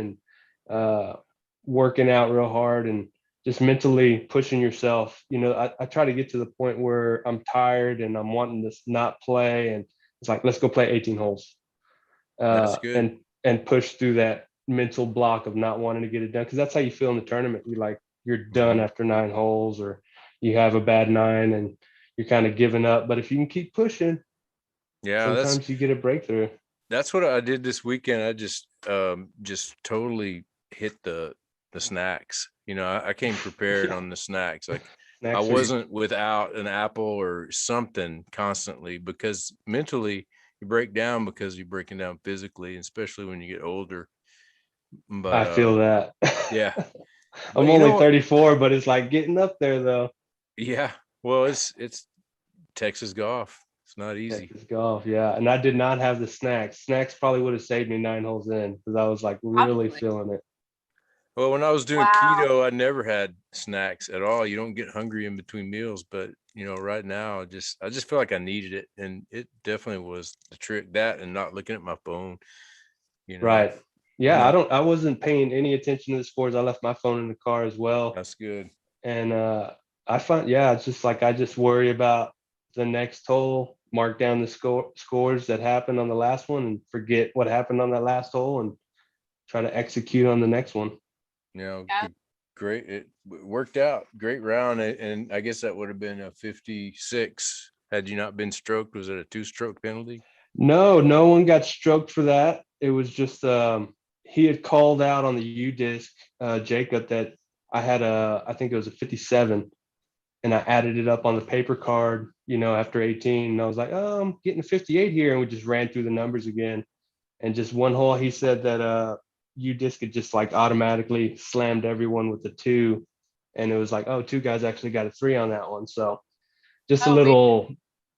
[SPEAKER 5] and working out real hard and just mentally pushing yourself. I try to get to the point where I'm tired and I'm wanting to not play, and it's like, let's go play 18 holes.
[SPEAKER 3] That's good.
[SPEAKER 5] And push through that mental block of not wanting to get it done, because that's how you feel in the tournament. You're done after 9 holes, or you have a bad 9 and you're kind of giving up. But if you can keep pushing, sometimes you get a breakthrough.
[SPEAKER 3] That's what I did this weekend. I just totally hit the snacks. I came prepared on the snacks. Like
[SPEAKER 5] Snacks
[SPEAKER 3] I
[SPEAKER 5] are-
[SPEAKER 3] wasn't without an apple or something constantly, because mentally you break down because you're breaking down physically, especially when you get older. But
[SPEAKER 5] I feel that.
[SPEAKER 3] Yeah.
[SPEAKER 5] I'm
[SPEAKER 3] But
[SPEAKER 5] only 34, but it's like getting up there though.
[SPEAKER 3] Yeah. Well, it's Texas golf. It's not easy.
[SPEAKER 5] Texas golf, yeah. And I did not have the snacks. Snacks probably would have saved me 9 holes in, because I was like really feeling it.
[SPEAKER 3] Well, when I was doing
[SPEAKER 4] Wow.
[SPEAKER 3] keto, I never had snacks at all. You don't get hungry in between meals, but right now, I just feel like I needed it, and it definitely was the trick. That and not looking at my phone. You know,
[SPEAKER 5] Right.
[SPEAKER 3] I'm
[SPEAKER 5] Yeah,
[SPEAKER 3] not.
[SPEAKER 5] I wasn't paying any attention to the scores. I left my phone in the car as well.
[SPEAKER 3] That's good.
[SPEAKER 5] And I find, yeah, it's just like I just worry about the next hole, mark down the scores that happened on the last one and forget what happened on that last hole and try to execute on the next one.
[SPEAKER 4] Yeah.
[SPEAKER 3] Great. It worked out. Great round, and I guess that would have been a 56 had you not been stroked. Was it a 2-stroke penalty?
[SPEAKER 5] No, no one got stroked for that. It was just he had called out on the U disc, Jacob, that I think it was a 57, and I added it up on the paper card, after 18. And I was like, oh, I'm getting a 58 here. And we just ran through the numbers again. And just one hole, he said that U disc had just like automatically slammed everyone with the 2. And it was like, oh, 2 guys actually got a 3 on that one. So just a
[SPEAKER 4] Oh, really?
[SPEAKER 5] little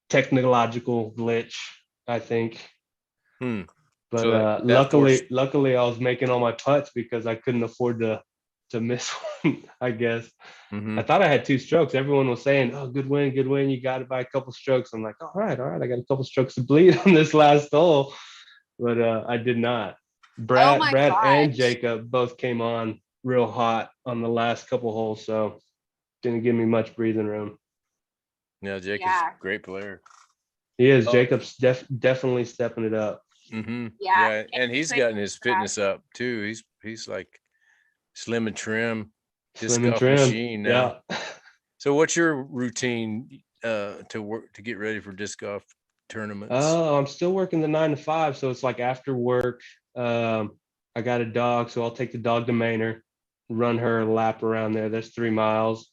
[SPEAKER 5] technological glitch, I think.
[SPEAKER 3] Hmm.
[SPEAKER 5] But
[SPEAKER 3] So that forced.
[SPEAKER 5] luckily, I was making all my putts because I couldn't afford to miss one, I guess. I
[SPEAKER 3] Mhm.
[SPEAKER 5] thought I had 2 strokes. Everyone was saying, "Oh, good win, good win. You got it by a couple strokes." I'm like, all right. I got a couple strokes to bleed on this last hole, but I did not.
[SPEAKER 4] Oh
[SPEAKER 5] Brad,
[SPEAKER 4] my
[SPEAKER 5] Brad, and
[SPEAKER 4] gosh.
[SPEAKER 5] Jacob both came on real hot on the last couple holes, so didn't give me much breathing room.
[SPEAKER 3] Yeah, Jacob's a
[SPEAKER 4] Yeah.
[SPEAKER 3] great player.
[SPEAKER 5] He is.
[SPEAKER 3] Oh,
[SPEAKER 5] Jacob's definitely stepping it up.
[SPEAKER 4] Yeah.
[SPEAKER 3] yeah, and he's
[SPEAKER 4] Like,
[SPEAKER 3] gotten his fitness up too. He's like slim and trim, disc
[SPEAKER 5] Slim and
[SPEAKER 3] golf
[SPEAKER 5] trim.
[SPEAKER 3] machine now.
[SPEAKER 5] Yeah.
[SPEAKER 3] So what's your routine to get ready for disc golf tournaments?
[SPEAKER 5] Oh, I'm still working the 9 to 5, so it's like after work. Um, I got a dog, so I'll take the dog to Manor, run her a lap around there. That's 3 miles,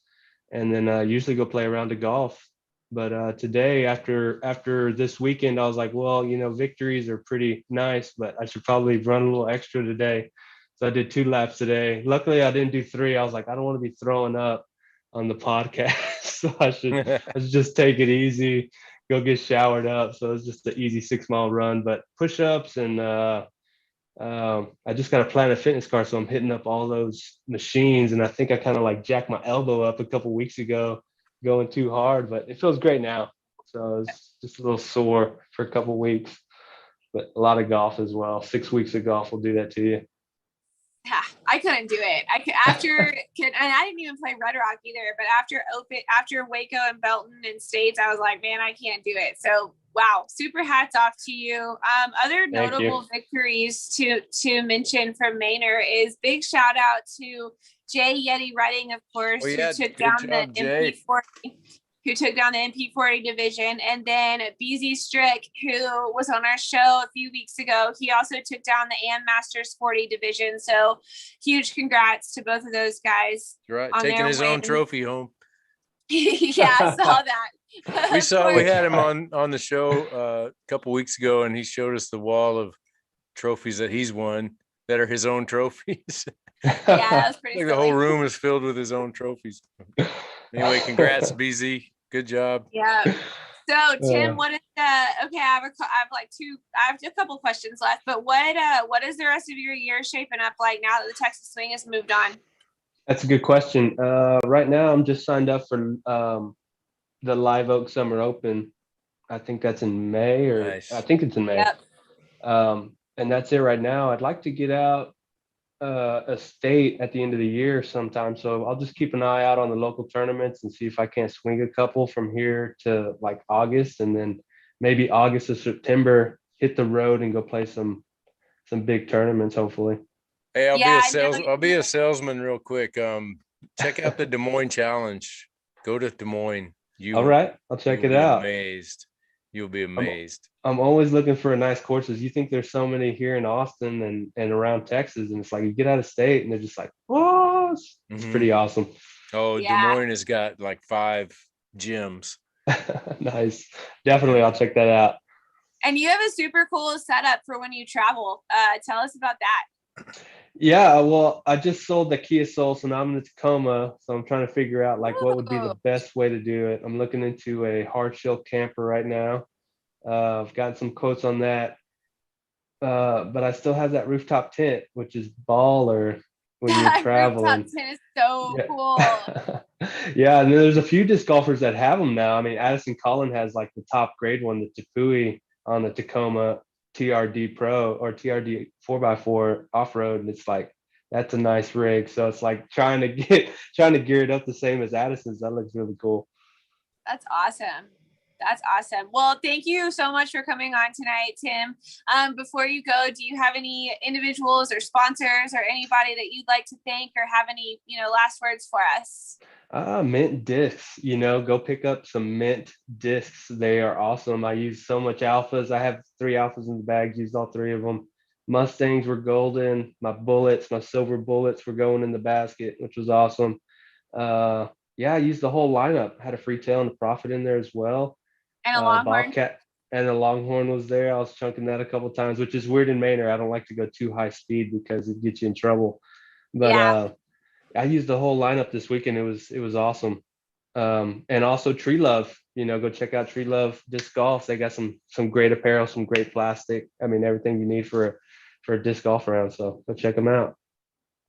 [SPEAKER 5] and then usually go play around to golf. But today, after this weekend, I was like, well, victories are pretty nice, but I should probably run a little extra today. So I did 2 laps today. Luckily, I didn't do 3. I was like, I don't want to be throwing up on the podcast, so I should just take it easy, go get showered up. So it's just an easy 6 mile run, but push-ups and I just got a Planet Fitness card, so I'm hitting up all those machines. And I think I kind of like jacked my elbow up a couple weeks ago, going too hard, but it feels great now. So it's just a little sore for a couple weeks, but a lot of golf as well. 6 weeks of golf will do that to you.
[SPEAKER 4] yeah, I couldn't do it. And I didn't even play Red Rock either, but after Waco and Belton and States, I was like, man, I can't do it. So wow, super hats off to you. Other
[SPEAKER 5] Thank you.
[SPEAKER 4] notable victories to mention from Manor is big shout out to Jay Yeti Redding, of course,
[SPEAKER 3] Oh yeah,
[SPEAKER 4] who took
[SPEAKER 3] good
[SPEAKER 4] down the
[SPEAKER 3] job, Jay.
[SPEAKER 4] MP40. Who took down the MP40 division, and then BZ Strick, who was on our show a few weeks ago, he also took down the AM Masters 40 division. So huge congrats to both of those guys.
[SPEAKER 3] That's right.
[SPEAKER 4] On
[SPEAKER 3] Taking
[SPEAKER 4] their
[SPEAKER 3] his own
[SPEAKER 4] win.
[SPEAKER 3] trophy home.
[SPEAKER 4] Yeah, I saw that.
[SPEAKER 3] We
[SPEAKER 5] That's
[SPEAKER 3] had him
[SPEAKER 5] right.
[SPEAKER 3] on the show a couple weeks ago, and he showed us the wall of trophies that he's won that are his own trophies.
[SPEAKER 4] Yeah, that was pretty
[SPEAKER 3] Like the
[SPEAKER 4] silly.
[SPEAKER 3] whole room is filled with his own trophies. Anyway, congrats, BZ. Good job.
[SPEAKER 4] Yeah. So Tim, what is okay, I have a couple questions left, but what is the rest of your year shaping up like now that the Texas Swing has moved on?
[SPEAKER 5] That's a good question. Right now, I'm just signed up for the Live Oak Summer Open. I think that's in May, or
[SPEAKER 3] Nice.
[SPEAKER 5] I think it's in May.
[SPEAKER 4] Yep.
[SPEAKER 5] And that's it right now. I'd like to get out a state at the end of the year sometime. So I'll just keep an eye out on the local tournaments and see if I can't swing a couple from here to like August, and then maybe August or September, hit the road and go play some big tournaments, hopefully.
[SPEAKER 3] Hey,
[SPEAKER 4] Yeah, I know.
[SPEAKER 3] I'll be a salesman real quick. Check out the Des Moines Challenge. Go to Des Moines.
[SPEAKER 5] All right, I'll check
[SPEAKER 3] you'll
[SPEAKER 5] it
[SPEAKER 3] be
[SPEAKER 5] out.
[SPEAKER 3] amazed. You'll be amazed.
[SPEAKER 5] I'm always looking for nice courses. You think there's so many here in Austin and around Texas, and it's like you get out of state and they're just like, oh, it's
[SPEAKER 3] Mhm.
[SPEAKER 5] pretty awesome.
[SPEAKER 3] Oh,
[SPEAKER 4] Yeah.
[SPEAKER 3] Des Moines has got like 5 gyms.
[SPEAKER 5] Nice. Definitely, I'll check that out.
[SPEAKER 4] And you have a super cool setup for when you travel. Tell us about that.
[SPEAKER 5] Yeah, well, I just sold the Kia Soul, so now I'm in the Tacoma. So I'm trying to figure out like what would be the best way to do it. I'm looking into a hard shell camper right now. I've gotten some quotes on that. But I still have that rooftop tent, which is baller. when
[SPEAKER 4] Yeah,
[SPEAKER 5] you're
[SPEAKER 4] rooftop
[SPEAKER 5] traveling.
[SPEAKER 4] tennis is so
[SPEAKER 5] Yeah.
[SPEAKER 4] cool.
[SPEAKER 5] Yeah, and there's a few disc golfers that have them now. I mean, Addison Collin has like the top grade one, the Tepui on the Tacoma TRD Pro or TRD 4x4 off road, and it's like that's a nice rig. So it's like trying to gear it up the same as Addison's. That looks really cool.
[SPEAKER 4] That's awesome. That's awesome. Well, thank you so much for coming on tonight, Tim. Before you go, do you have any individuals or sponsors or anybody that you'd like to thank or have any, last words for us?
[SPEAKER 5] Mint discs, go pick up some mint discs. They are awesome. I use so much alphas. I have 3 alphas in the bag, used all 3 of them. Mustangs were golden. My bullets, my silver bullets were going in the basket, which was awesome. Yeah, I used the whole lineup. Had a free tail and a profit in there as well.
[SPEAKER 4] And a Longhorn.
[SPEAKER 5] Bobcat and a Longhorn was there. I was chunking that a couple times, which is weird in Manor. I don't like to go too high speed because it gets you in trouble. But
[SPEAKER 4] Yeah.
[SPEAKER 5] I used the whole lineup this weekend. It was awesome. And also Tree Love, go check out Tree Love Disc Golf. They got some great apparel, some great plastic. I mean, everything you need for a disc golf round. So go check them out.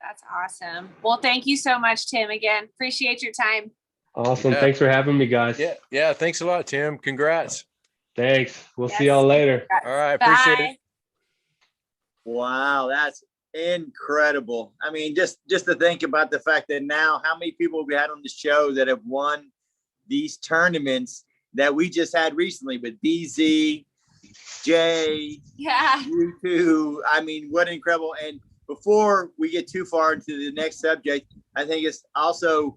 [SPEAKER 4] That's awesome. Well, thank you so much, Tim. Again, appreciate your time.
[SPEAKER 5] Awesome.
[SPEAKER 3] Yeah.
[SPEAKER 5] Thanks for having me, guys.
[SPEAKER 3] Yeah. Thanks a lot, Tim. Congrats.
[SPEAKER 5] Thanks. We'll
[SPEAKER 4] Yes.
[SPEAKER 5] see y'all later.
[SPEAKER 3] All right. Appreciate
[SPEAKER 4] Bye.
[SPEAKER 3] it.
[SPEAKER 1] Wow, that's incredible. I mean, just to think about the fact that now how many people we had on the show that have won these tournaments that we just had recently with BZ, Jay,
[SPEAKER 4] Yeah.
[SPEAKER 1] you two. I mean, what incredible. And before we get too far into the next subject, I think it's also,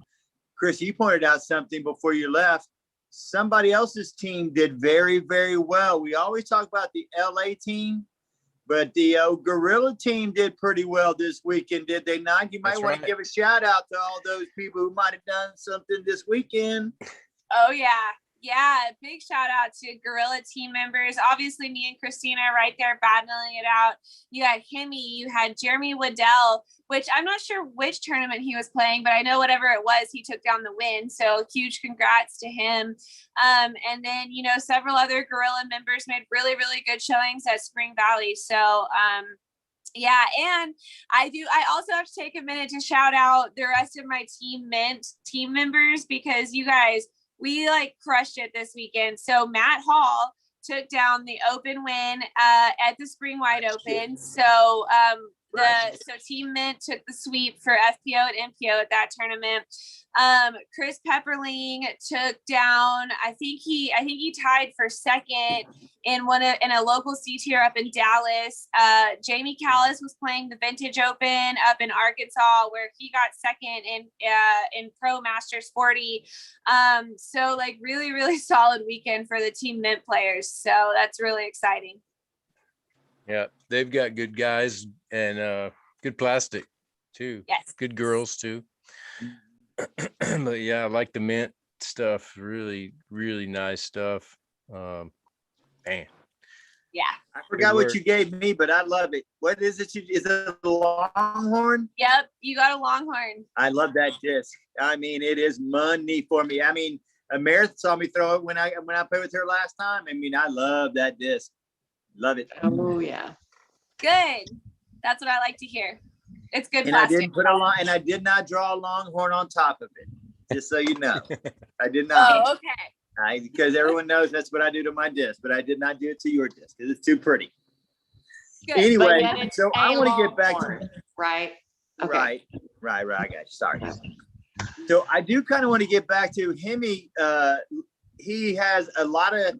[SPEAKER 1] Chris, you pointed out something before you left. Somebody else's team did very, very well. We always talk about the LA team, but the Gorilla team did pretty well this weekend, did they not? You might
[SPEAKER 3] That's
[SPEAKER 1] want to
[SPEAKER 3] right.
[SPEAKER 1] give a shout out to all those people who might have done something this weekend.
[SPEAKER 4] Oh, yeah. Yeah. Big shout out to Gorilla team members. Obviously, me and Christina right there battling it out. You had Hemi, you had Jeremy Waddell, which I'm not sure which tournament he was playing, but I know whatever it was, he took down the win. So huge congrats to him. And then, several other Gorilla members made really, really good showings at Spring Valley. So, yeah, and I also have to take a minute to shout out the rest of my team members, because you guys, we crushed it this weekend. So Matt Hall took down the open win at the Spring Wide Open. So Team Mint took the sweep for FPO and MPO at that tournament. Chris Pepperling took down, I think he tied for second in a local C tier up in Dallas. Jamie Callis was playing the Vintage Open up in Arkansas, where he got second in Pro Masters 40. So really, really solid weekend for the Team Mint players. So that's really exciting.
[SPEAKER 3] Yeah. They've got good guys and good plastic too.
[SPEAKER 4] Yes.
[SPEAKER 3] Good girls too. But yeah, I like the mint stuff. Really, really nice stuff. Man.
[SPEAKER 4] Yeah.
[SPEAKER 1] I forgot what
[SPEAKER 3] work.
[SPEAKER 1] you gave me, but I love it. What is it? Is it a Longhorn?
[SPEAKER 4] Yep. You got a Longhorn.
[SPEAKER 1] I love that disc. I mean, it is money for me. I mean, Meredith saw me throw it when I played with her last time. I mean, I love that disc. Love it.
[SPEAKER 2] Oh, yeah.
[SPEAKER 4] Good. That's what I like to hear. It's good
[SPEAKER 1] And I
[SPEAKER 4] plastic.
[SPEAKER 1] I did not draw a Longhorn on top of it. Just so you know, I did not.
[SPEAKER 4] Oh, okay.
[SPEAKER 1] Because everyone knows that's what I do to my disc, but I did not do it to your disc because it's too pretty.
[SPEAKER 4] Good.
[SPEAKER 1] Anyway,
[SPEAKER 2] But yet it's
[SPEAKER 1] so I
[SPEAKER 2] a
[SPEAKER 1] want to get back to
[SPEAKER 2] Longhorn, right? Okay.
[SPEAKER 1] Right. I got you. Sorry. So I do kind of want to get back to Hemi. He has a lot of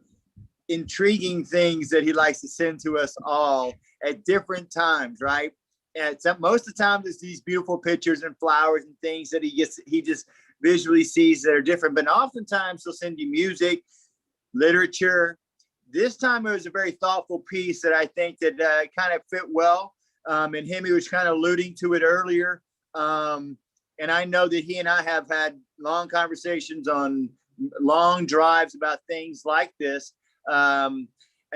[SPEAKER 1] intriguing things that he likes to send to us all at different times, right? And most of the time, it's these beautiful pictures and flowers and things that he just visually sees that are different. But oftentimes, he'll send you music, literature. This time, it was a very thoughtful piece that I think that kind of fit well. And Hemi was kind of alluding to it earlier. And I know that he and I have had long conversations on long drives about things like this.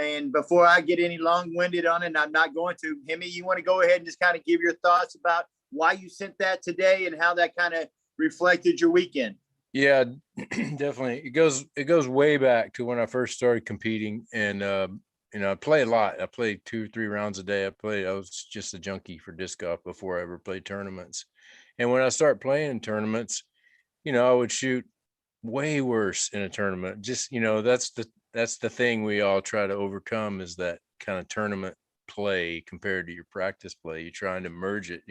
[SPEAKER 1] And before I get any long-winded on it, and I'm not going to, Hemi, you want to go ahead and just kind of give your thoughts about why you sent that today and how that kind of reflected your weekend?
[SPEAKER 3] Yeah, definitely. It goes way back to when I first started competing, and I play a lot. I play 2 or 3 rounds a day. I was just a junkie for disc golf before I ever played tournaments. And when I start playing in tournaments, I would shoot way worse in a tournament. Just, that's the thing we all try to overcome, is that kind of tournament play compared to your practice play. You're trying to merge it,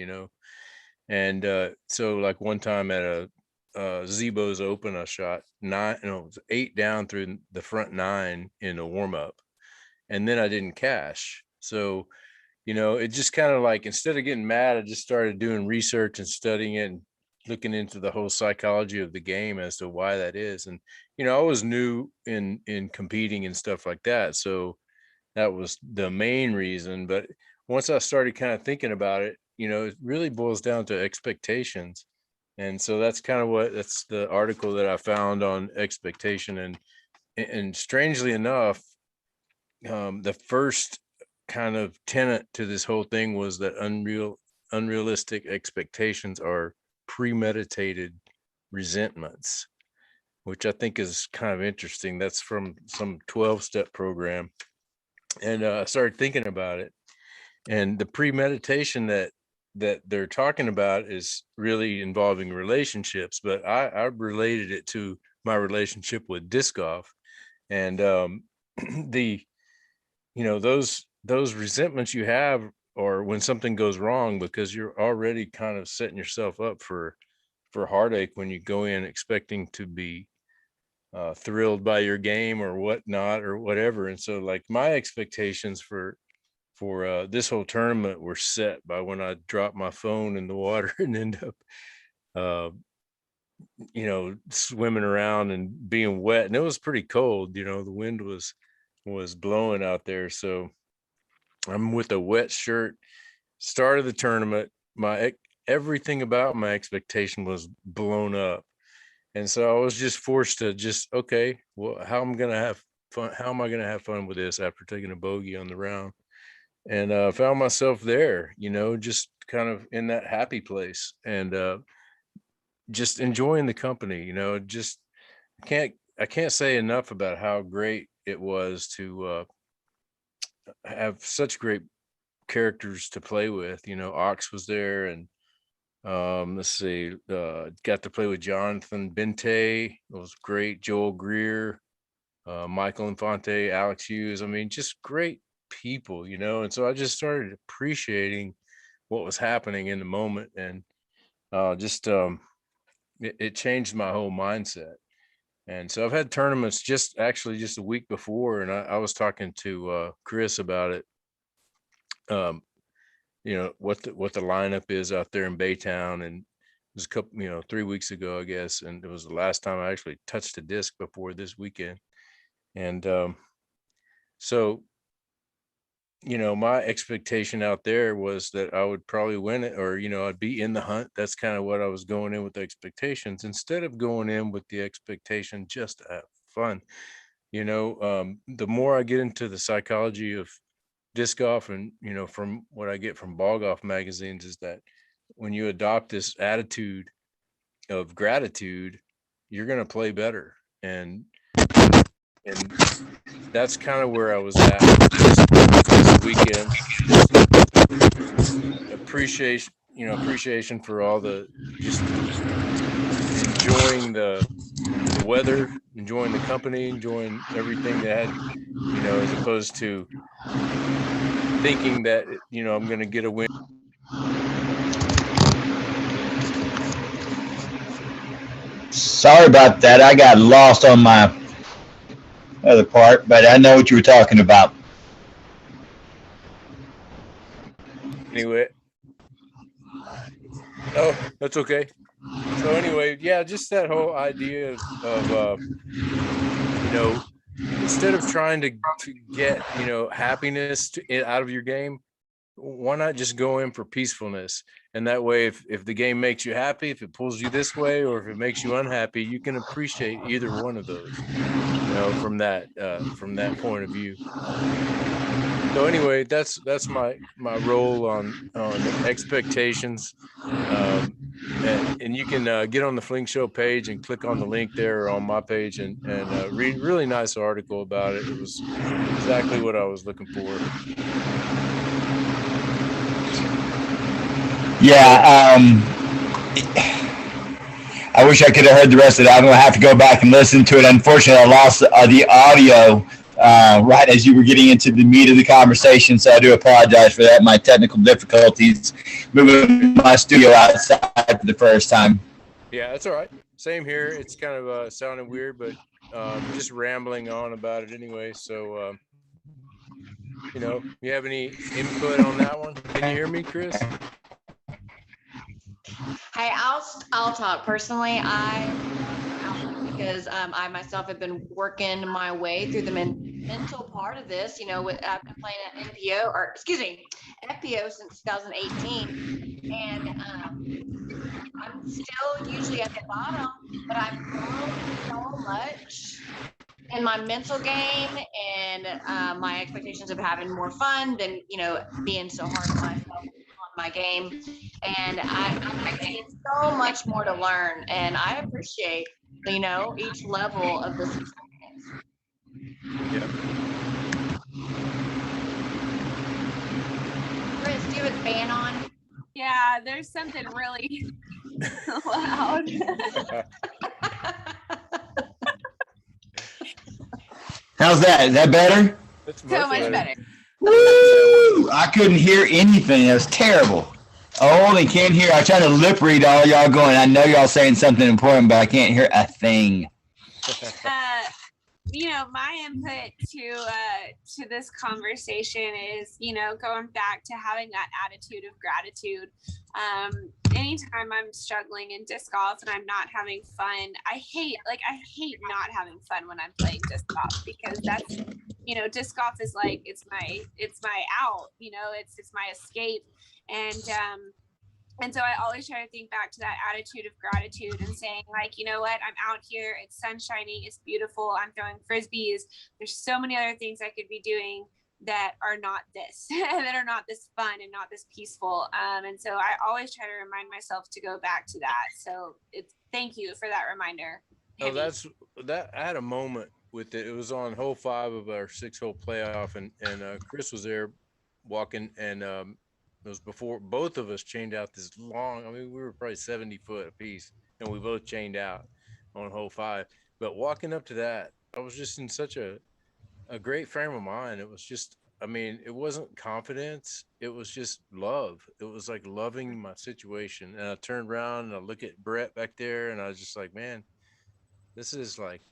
[SPEAKER 3] And so like one time at a Zebo's Open, I shot 8 down through the front 9 in a warm up, and then I didn't cash. So, it just kind of like, instead of getting mad, I just started doing research and studying it and looking into the whole psychology of the game as to why that is. And, I was new in competing and stuff like that. So that was the main reason. But once I started kind of thinking about it, it really boils down to expectations. And so that's the article that I found on expectation. And strangely enough, the first kind of tenet to this whole thing was that unrealistic expectations are premeditated resentments, which I think is kind of interesting. That's from some 12-step program. And I started thinking about it. And the premeditation that they're talking about is really involving relationships, but I related it to my relationship with disc golf. And those resentments you have, or when something goes wrong, because you're already kind of setting yourself up for heartache when you go in expecting to be thrilled by your game or whatnot or whatever. And so like my expectations for this whole tournament were set by when I dropped my phone in the water and end up swimming around and being wet. And it was pretty cold, the wind was blowing out there. So I'm with a wet shirt, start of the tournament. Everything about my expectation was blown up. And so I was just forced to okay, well, how am I going to have fun with this after taking a bogey on the round? And found myself there, just kind of in that happy place, and just enjoying the company. I can't say enough about how great it was to have such great characters to play with. Ox was there, and let's see, got to play with Jonathan Bente. It was great. Joel Greer, Michael Infante, Alex Hughes. I mean, just great people, and so I just started appreciating what was happening in the moment, and it changed my whole mindset. And so I've had tournaments just a week before, and I was talking to Chris about it. What the lineup is out there in Baytown, and it was a couple, 3 weeks ago, I guess, and it was the last time I actually touched a disc before this weekend. And so my expectation out there was that I would probably win it, or, I'd be in the hunt. That's kind of what I was going in with, the expectations, instead of going in with the expectation just to have fun. The more I get into the psychology of disc golf, and, from what I get from ball golf magazines, is that when you adopt this attitude of gratitude, you're going to play better. And that's kind of where I was at this weekend. Appreciation for all the, just enjoying the weather, enjoying the company, enjoying everything that had, as opposed to thinking that, I'm going to get a win.
[SPEAKER 6] Sorry about that. I got lost on my other part, but I know what you were talking about.
[SPEAKER 3] Anyway, oh, that's okay. So anyway, yeah, just that whole idea of instead of trying to get, happiness out of your game, why not just go in for peacefulness? And that way, if the game makes you happy, if it pulls you this way, or if it makes you unhappy, you can appreciate either one of those, from that point of view. So anyway, that's my role on expectations. And and you can get on the Fling Show page and click on the link there or on my page and read really nice article about it. It was exactly what I was looking for.
[SPEAKER 6] Yeah. I wish I could have heard the rest of it. I'm going to have to go back and listen to it. Unfortunately, I lost the audio right as you were getting into the meat of the conversation, so I do apologize for that. My technical difficulties moving my studio outside for the first time.
[SPEAKER 3] Yeah, that's all right. Same here. It's kind of sounding weird, but just rambling on about it anyway. So, you have any input on that one? Can you hear me, Chris?
[SPEAKER 2] Hey, I'll talk personally. Because I myself have been working my way through the mental part of this. I've been playing at FPO since 2018, and I'm still usually at the bottom, but I've grown so much in my mental game and my expectations of having more fun than being so hard on myself on my game. And I gained so much more to learn, and I appreciate each level of this experience.
[SPEAKER 3] Yeah.
[SPEAKER 2] Chris, do you have a fan on?
[SPEAKER 4] Yeah, there's something really loud.
[SPEAKER 6] How's that? Is that better?
[SPEAKER 3] That's
[SPEAKER 4] So much better.
[SPEAKER 6] Woo! I couldn't hear anything. It was terrible. I only can't hear. I try to lip read all y'all going. I know y'all saying something important, but I can't hear a thing.
[SPEAKER 4] My input to this conversation is, going back to having that attitude of gratitude. Anytime I'm struggling in disc golf and I'm not having fun, I hate not having fun when I'm playing disc golf, because that's, disc golf is like, it's my out, it's my escape. And so I always try to think back to that attitude of gratitude and saying, like, you know what, I'm out here, it's sun shining, it's beautiful, I'm throwing frisbees. There's so many other things I could be doing that are not this, that are not this fun and not this peaceful. And so I always try to remind myself to go back to that. So thank you for that reminder.
[SPEAKER 3] Oh, that I had a moment with it. It was on hole 5 of our 6-hole playoff, and Chris was there walking, and it was before both of us chained out this long, we were probably 70 foot apiece, and we both chained out on hole 5. But walking up to that, I was just in such a great frame of mind. It was just, it wasn't confidence. It was just love. It was like loving my situation. And I turned around and I look at Brett back there, and I was just like, man, this is like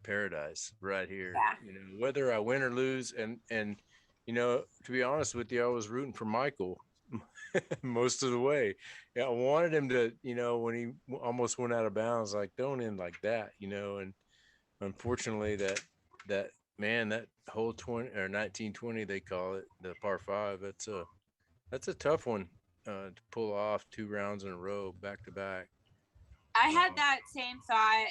[SPEAKER 3] paradise right here.
[SPEAKER 4] Yeah.
[SPEAKER 3] Whether I win or lose. And to be honest with you, I was rooting for Michael most of the way. Yeah, I wanted him to, when he almost went out of bounds, like, don't end like that, and unfortunately that hole 20 or 1920, they call it, the par 5, that's a tough one to pull off 2 rounds in a row back to back.
[SPEAKER 4] I had that same thought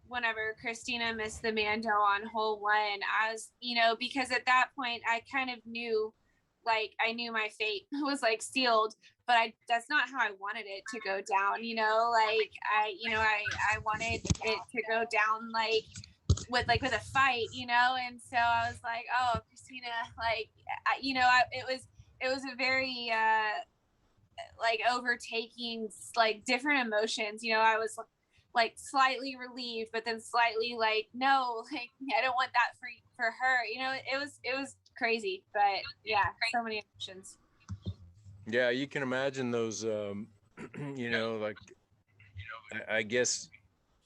[SPEAKER 4] whenever Christina missed the Mando on hole 1. I was, because at that point I kind of knew, I knew my fate was sealed, but that's not how I wanted it to go down. I wanted it to go down with a fight, and so I was like, oh, Christina, it was a very overtaking different emotions. I was slightly relieved, but then slightly no, I don't want that for her. It was crazy, but yeah, so many emotions.
[SPEAKER 3] Yeah, you can imagine those. I guess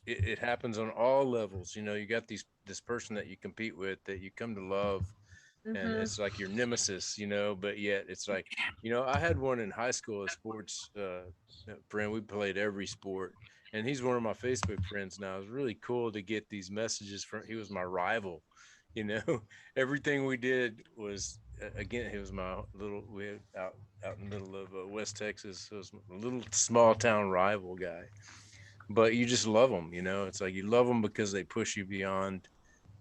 [SPEAKER 3] it happens on all levels. You got this person that you compete with that you come to love, and it's like your nemesis. But yet it's like, I had one in high school, a sports friend. We played every sport. And he's one of my Facebook friends now. It's really cool to get these messages from. He was my rival, Everything we did was, again, he was my little. We had out in the middle of West Texas. So it was a little small town rival guy. But you just love them, It's like you love them because they push you beyond,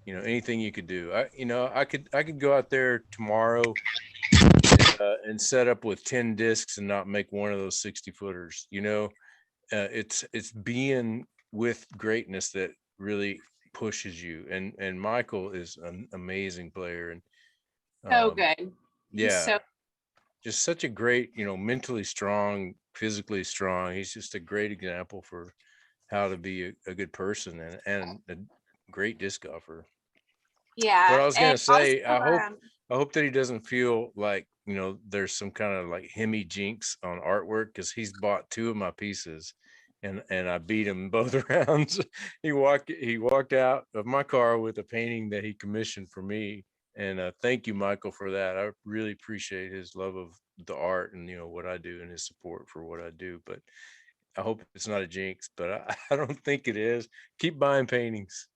[SPEAKER 3] anything you could do. I could go out there tomorrow and set up with 10 discs and not make one of those 60 footers, it's being with greatness that really pushes you. And Michael is an amazing player, and
[SPEAKER 4] So
[SPEAKER 3] um,
[SPEAKER 4] good. He's
[SPEAKER 3] yeah,
[SPEAKER 4] so
[SPEAKER 3] just such a great, mentally strong, physically strong. He's just a great example for how to be a good person and a great disc golfer. What
[SPEAKER 4] yeah.
[SPEAKER 3] I was
[SPEAKER 4] And
[SPEAKER 3] gonna
[SPEAKER 4] also
[SPEAKER 3] say, I hope that he doesn't feel like, there's some kind of like Hemi jinx on artwork, because he's bought two of my pieces, and I beat him both rounds. He walked out of my car with a painting that he commissioned for me. And thank you, Michael, for that. I really appreciate his love of the art and what I do, and his support for what I do. But I hope it's not a jinx, but I don't think it is. Keep buying paintings.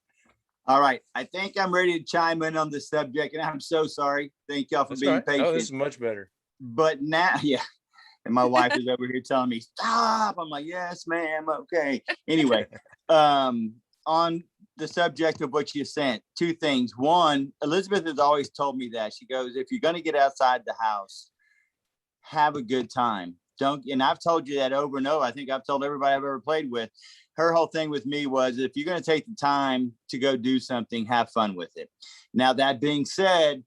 [SPEAKER 1] All right. I think I'm ready to chime in on this subject, and I'm so sorry. Thank y'all for
[SPEAKER 3] That's
[SPEAKER 1] being
[SPEAKER 3] right. Oh, this
[SPEAKER 1] patient.
[SPEAKER 3] is much better.
[SPEAKER 1] But now, yeah. And my wife is over here telling me, stop. I'm like, yes, ma'am. Okay. Anyway, on the subject of what you sent, two things. One, Elizabeth has always told me that. She goes, if you're going to get outside the house, have a good time. Don't, and I've told you that over and over. I think I've told everybody I've ever played with. Her whole thing with me was, if you're going to take the time to go do something, have fun with it. Now, that being said,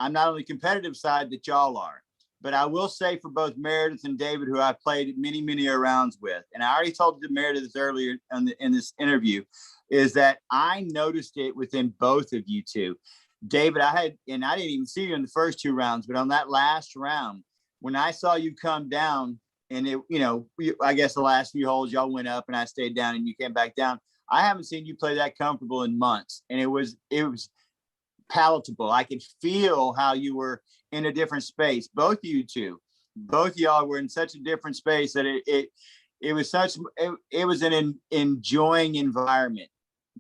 [SPEAKER 1] I'm not on the competitive side that y'all are, but I will say for both Meredith and David, who I played many, many rounds with, and I already told Meredith earlier in this interview, is that I noticed it within both of you two. David, I didn't even see you in the first two rounds, but on that last round, when I saw you come down, and I guess the last few holes y'all went up and I stayed down and you came back down. I haven't seen you play that comfortable in months, and it was palatable. I could feel how you were in a different space. Both of you two, both of y'all were in such a different space that it was an enjoying environment,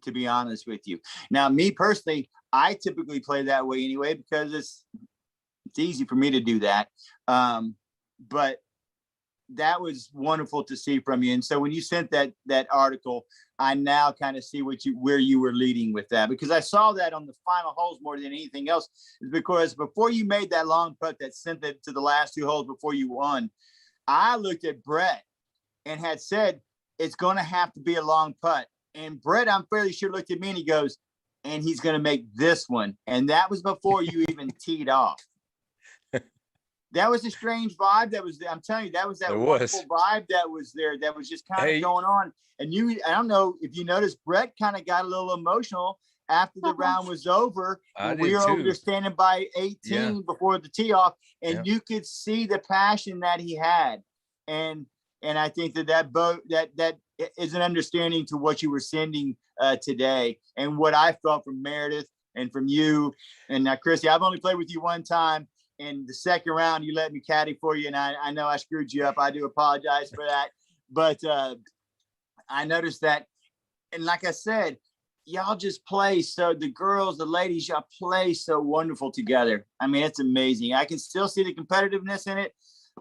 [SPEAKER 1] to be honest with you. Now, me personally, I typically play that way anyway, because it's easy for me to do that. But that was wonderful to see from you. And so when you sent that article, I now kind of see where you were leading with that, because I saw that on the final holes more than anything else, is because before you made that long putt that sent it to the last two holes before you won, I looked at Brett and had said, it's going to have to be a long putt. And Brett, I'm fairly sure, looked at me and he goes, and he's going to make this one. And that was before you even teed off. That was a strange vibe. I'm telling you, that was that wonderful vibe that was there. That was just kind of going on. And I don't know if you noticed, Brett kind of got a little emotional after the round was over. We were over there standing by 18 before the tee off, and you could see the passion that he had. And I think that is an understanding to what you were sending today, and what I felt from Meredith and from you. And now, Chrissy, I've only played with you one time. In the second round, you let me caddy for you, and I know I screwed you up. I do apologize for that. But I noticed that, and like I said, y'all just play so, the girls, the ladies, y'all play so wonderful together. I mean, it's amazing. I can still see the competitiveness in it,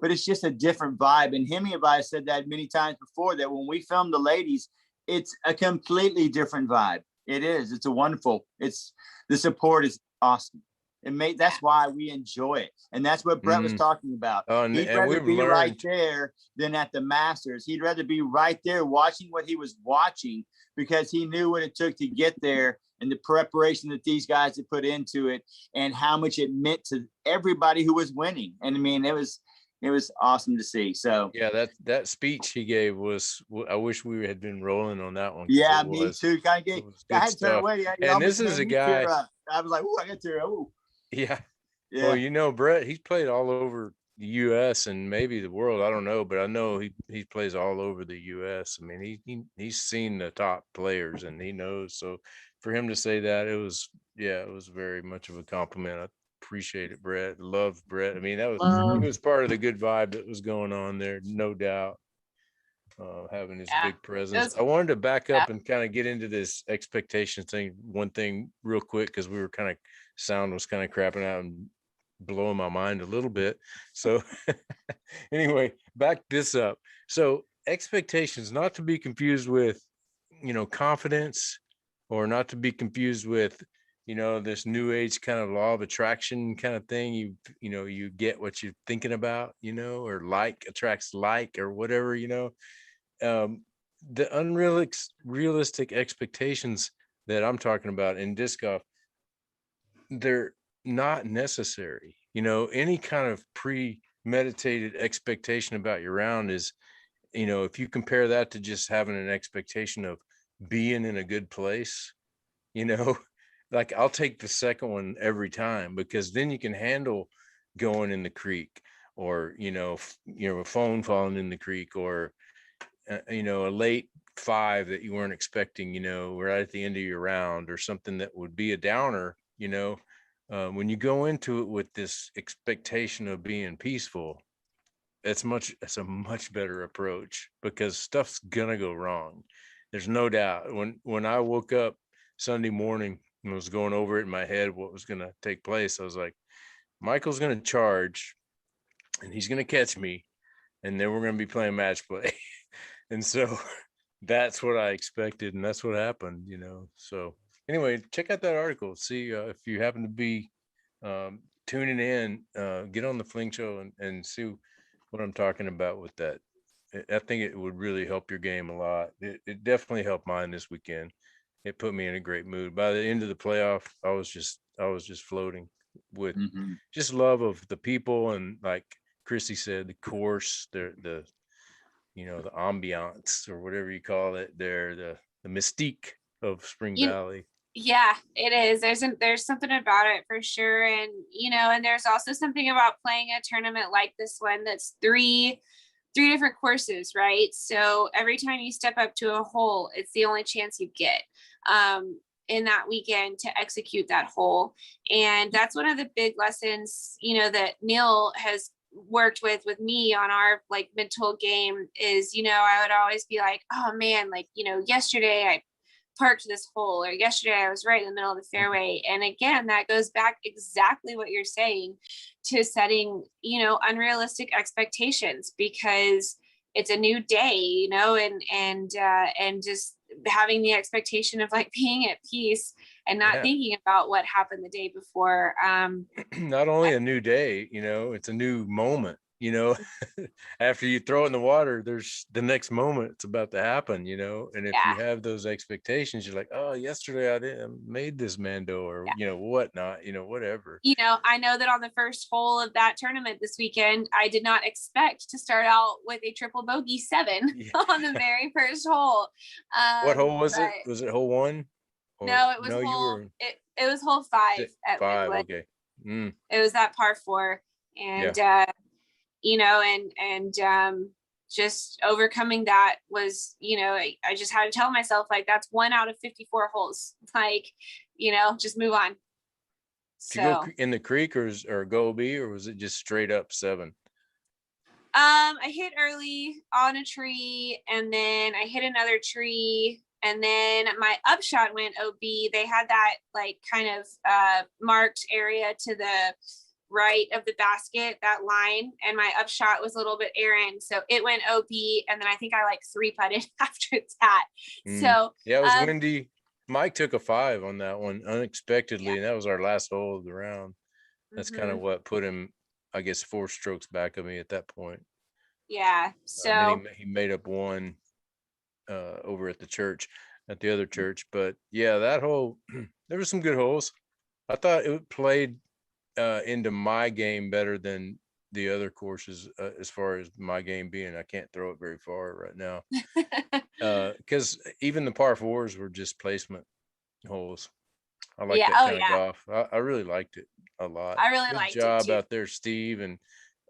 [SPEAKER 1] but it's just a different vibe. And Hemi and I said that many times before, that when we film the ladies, it's a completely different vibe. It is. It's a wonderful. The support is awesome. That's why we enjoy it. And that's what Brett was talking about. He'd rather be right there than at the Masters. He'd rather be right there watching what he was watching, because he knew what it took to get there, and the preparation that these guys had put into it, and how much it meant to everybody who was winning. And I mean, it was awesome to see. So
[SPEAKER 3] yeah, that speech he gave was, I wish we had been rolling on that one.
[SPEAKER 1] Yeah, me too. I had to turn away.
[SPEAKER 3] And this is a guy.
[SPEAKER 1] I was like, "Oh, I got to." Oh.
[SPEAKER 3] Yeah. Well, Brett, he's played all over the U.S. and maybe the world. I don't know, but I know he plays all over the U.S. I mean, he's seen the top players and he knows. So for him to say that, it was very much of a compliment. I appreciate it, Brett. Love Brett. I mean, it was part of the good vibe that was going on there, no doubt. Having his big presence. I wanted to back up and kind of get into this expectation thing. One thing real quick, because we were sound was kind of crapping out and blowing my mind a little bit. So anyway, back this up. So expectations, not to be confused with, confidence, or not to be confused with, this new age kind of law of attraction kind of thing. You get what you're thinking about, or like attracts like, or whatever, the realistic expectations that I'm talking about in disc golf, they're not necessary. Any kind of premeditated expectation about your round is, if you compare that to just having an expectation of being in a good place, like I'll take the second one every time, because then you can handle going in the creek, or, a phone falling in the creek, or, a late 5 that you weren't expecting, right at the end of your round, or something that would be a downer. When you go into it with this expectation of being peaceful, it's a much better approach, because stuff's gonna go wrong. There's no doubt. When I woke up Sunday morning and was going over it in my head what was gonna take place, I was like, Michael's gonna charge and he's gonna catch me, and then we're gonna be playing match play. And so that's what I expected, and that's what happened. So anyway, check out that article. See if you happen to be tuning in, get on the Fling Show and see what I'm talking about with that. I think it would really help your game a lot. It definitely helped mine this weekend. It put me in a great mood. By the end of the playoff, I was just floating with just love of the people, and like Chrissy said, the course, the ambiance, or whatever you call it there, the mystique of Spring Valley.
[SPEAKER 4] Yeah, it is. There's something about it for sure. And, and there's also something about playing a tournament like this one that's three different courses, right? So every time you step up to a hole, it's the only chance you get in that weekend to execute that hole. And that's one of the big lessons, that Neil has worked with me on our like mental game is, I would always be like, oh man, like, yesterday I parked this hole, or yesterday I was right in the middle of the fairway. And again, that goes back exactly what you're saying to setting, unrealistic expectations, because it's a new day, and just having the expectation of like being at peace and not thinking about what happened the day before.
[SPEAKER 3] Not only a new day, it's a new moment. After you throw it in the water, there's the next moment it's about to happen, and if you have those expectations, you're like, oh, yesterday I made this Mando, or whatnot, whatever.
[SPEAKER 4] I know that on the first hole of that tournament this weekend, I did not expect to start out with a triple bogey 7 on the very first hole.
[SPEAKER 3] What hole was it? Was it hole 1?
[SPEAKER 4] No, it was it was hole 5 at
[SPEAKER 3] 5.
[SPEAKER 4] Lakewood.
[SPEAKER 3] Okay.
[SPEAKER 4] It was that par 4, and just overcoming that was, I just had to tell myself, like, that's 1 out of 54 holes, like, just move on.
[SPEAKER 3] Did you go in the creek or go B, or was it just straight up 7?
[SPEAKER 4] I hit early on a tree, and then I hit another tree, and then my upshot went OB. They had that like kind of marked area to the right of the basket, that line, and my upshot was a little bit errant, so it went OB, and then I think I like 3-putted after that. So
[SPEAKER 3] yeah, it was windy. Mike took a 5 on that one unexpectedly, and that was our last hole of the round. That's kind of what put him, I guess, 4 strokes back of me at that point.
[SPEAKER 4] Yeah, so
[SPEAKER 3] he made up 1 over at the other church. But yeah, that hole, there were some good holes. I thought it played into my game better than the other courses, as far as my game being, I can't throw it very far right now, because even the par 4s were just placement holes. I like that kind of golf. I really liked it a lot.
[SPEAKER 4] I really
[SPEAKER 3] Good
[SPEAKER 4] liked
[SPEAKER 3] job
[SPEAKER 4] it too.
[SPEAKER 3] out there, Steve, and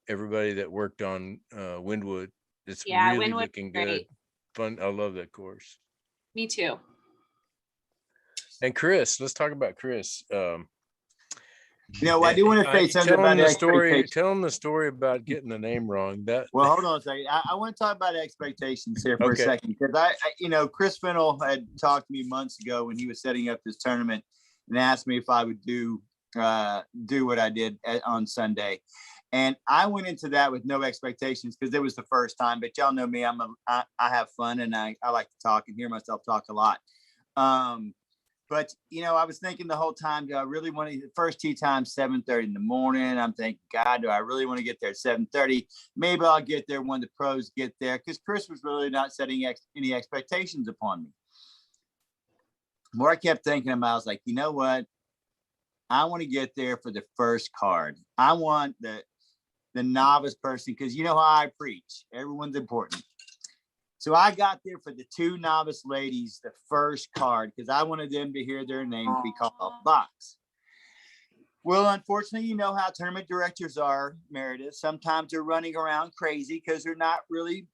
[SPEAKER 3] everybody that worked on Windwood. It's really
[SPEAKER 4] Windwood,
[SPEAKER 3] looking good. Fun. I love that course.
[SPEAKER 4] Me too.
[SPEAKER 3] And Chris, let's talk about Chris.
[SPEAKER 1] I do want to say something about the story.
[SPEAKER 3] Tell him the story about getting the name wrong.
[SPEAKER 1] Well, hold on a second. I want to talk about expectations here for a second, because I Chris Fennell had talked to me months ago when he was setting up this tournament, and asked me if I would do what I did on Sunday. And I went into that with no expectations, because it was the first time. But y'all know me, I have fun, and I like to talk and hear myself talk a lot. But I was thinking the whole time, do I really want to? The first tee time 7:30 in the morning. I'm thinking, God, do I really want to get there at 7:30? Maybe I'll get there when the pros get there, because Chris was really not setting any expectations upon me. The more I kept thinking about, I was like, you know what? I want to get there for the first card. I want the novice person, because you know how I preach. Everyone's important. So I got there for the two novice ladies, the first card, because I wanted them to hear their names be called off the box. Well, unfortunately, you know how tournament directors are, Meredith. Sometimes they're running around crazy because they're not really,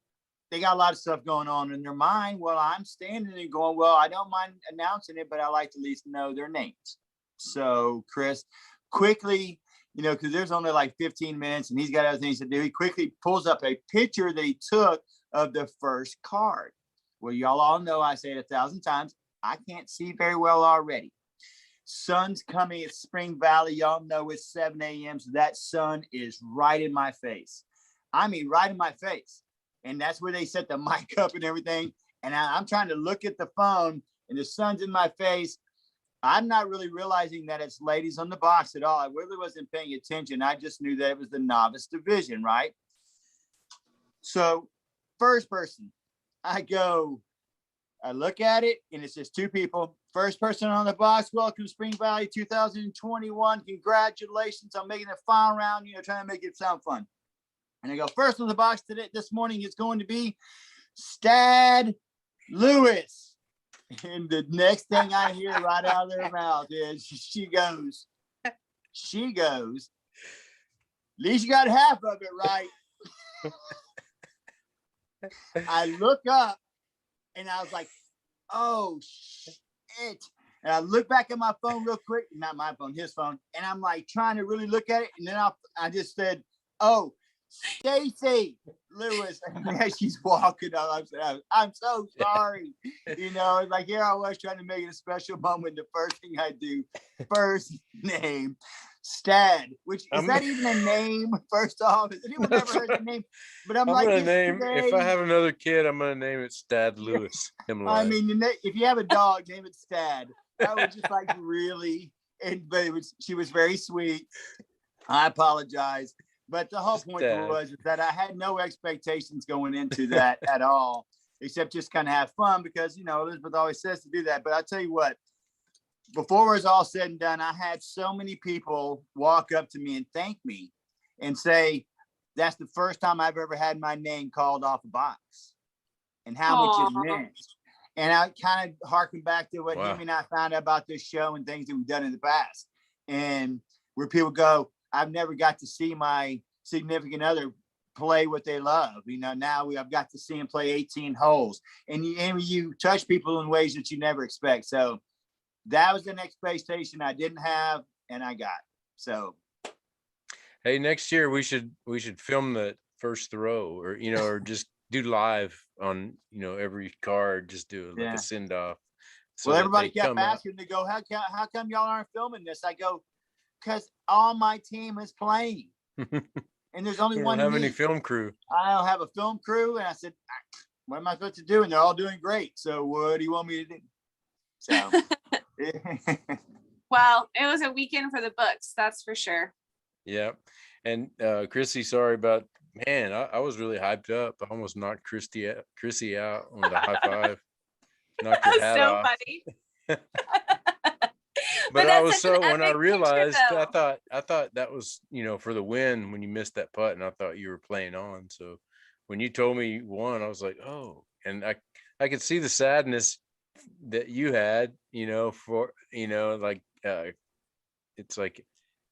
[SPEAKER 1] they got a lot of stuff going on in their mind. Well, I'm standing and going, well, I don't mind announcing it, but I like to at least know their names. So Chris quickly, because there's only like 15 minutes and he's got other things to do, he quickly pulls up a picture that he took of the first card. Well, y'all all know, I say it 1,000 times, I can't see very well already. Sun's coming at Spring Valley. Y'all know it's 7 a.m. So that sun is right in my face. I mean, right in my face. And that's where they set the mic up and everything. And I'm trying to look at the phone and the sun's in my face. I'm not really realizing that it's ladies on the box at all. I really wasn't paying attention. I just knew that it was the novice division, right? So first person, I look at it and it's just two people. First person on the box, welcome Spring Valley 2021. Congratulations on making the final round, trying to make it sound fun. And I go, first on the box today, this morning is going to be Stad Lewis. And the next thing I hear right out of their mouth is she goes, at least you got half of it right. I look up and I was like, oh shit. And I look back at my phone real quick, not my phone, his phone. And I'm like trying to really look at it. And then I just said, oh, Stacy Lewis. And as she's walking up, I'm so sorry. Like here I was trying to make it a special moment. The first thing I do, first name, Stad, which is that even a name? First off, has anyone ever heard the name? But I'm like,
[SPEAKER 3] gonna name, if I have another kid, I'm gonna name it Stad Lewis.
[SPEAKER 1] I mean, if you have a dog, name it Stad. I was just like, really? But she was very sweet. I apologize. But the whole point was that I had no expectations going into that at all, except just kind of have fun because, Elizabeth always says to do that. But I'll tell you what, before it was all said and done, I had so many people walk up to me and thank me and say, that's the first time I've ever had my name called off a box and how much it meant. And I kind of harken back to what Jimmy and I found out about this show and things that we've done in the past. And where people go, I've never got to see my significant other play what they love. Now I've got to see him play 18 holes. And you touch people in ways that you never expect. So that was an expectation I didn't have and I got. So
[SPEAKER 3] hey, next year we should film the first throw or just do live on every card, just do like a send off.
[SPEAKER 1] So well, everybody kept asking to go, how come y'all aren't filming this? I go, because all my team is playing. And there's only one.
[SPEAKER 3] How many film crew?
[SPEAKER 1] I don't have a film crew. And I said, what am I supposed to do? And they're all doing great. So what do you want me to do? So
[SPEAKER 4] well, it was a weekend for the books, that's for sure.
[SPEAKER 3] Yeah. And Chrissy, sorry about, man, I was really hyped up. I almost knocked Chrissy out on the high five. Knocked her hat off.
[SPEAKER 4] Funny.
[SPEAKER 3] But I was when I realized, I thought that was, for the win when you missed that putt, and I thought you were playing on. So when you told me you won, I was like, oh, and I could see the sadness that you had, for, it's like,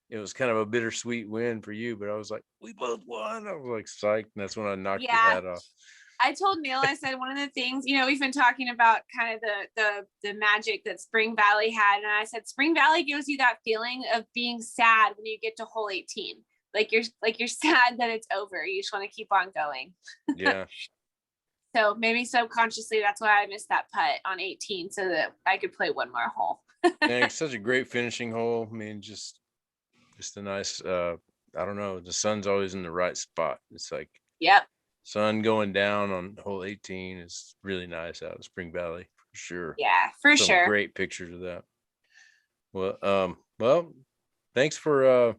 [SPEAKER 3] it was kind of a bittersweet win for you, but I was like, we both won. I was like psyched. And that's when I knocked your hat off.
[SPEAKER 4] I told Neil, I said, one of the things, we've been talking about kind of the magic that Spring Valley had. And I said, Spring Valley gives you that feeling of being sad when you get to hole 18. Like you're sad that it's over. You just want to keep on going.
[SPEAKER 3] Yeah.
[SPEAKER 4] So maybe subconsciously, that's why I missed that putt on 18 so that I could play one more hole.
[SPEAKER 3] And it's such a great finishing hole. I mean, just a nice, I don't know. The sun's always in the right spot. It's like,
[SPEAKER 4] yep.
[SPEAKER 3] Sun going down on hole 18 is really nice out in Spring Valley for sure.
[SPEAKER 4] Yeah, for sure.
[SPEAKER 3] Great pictures of that. Well, thanks for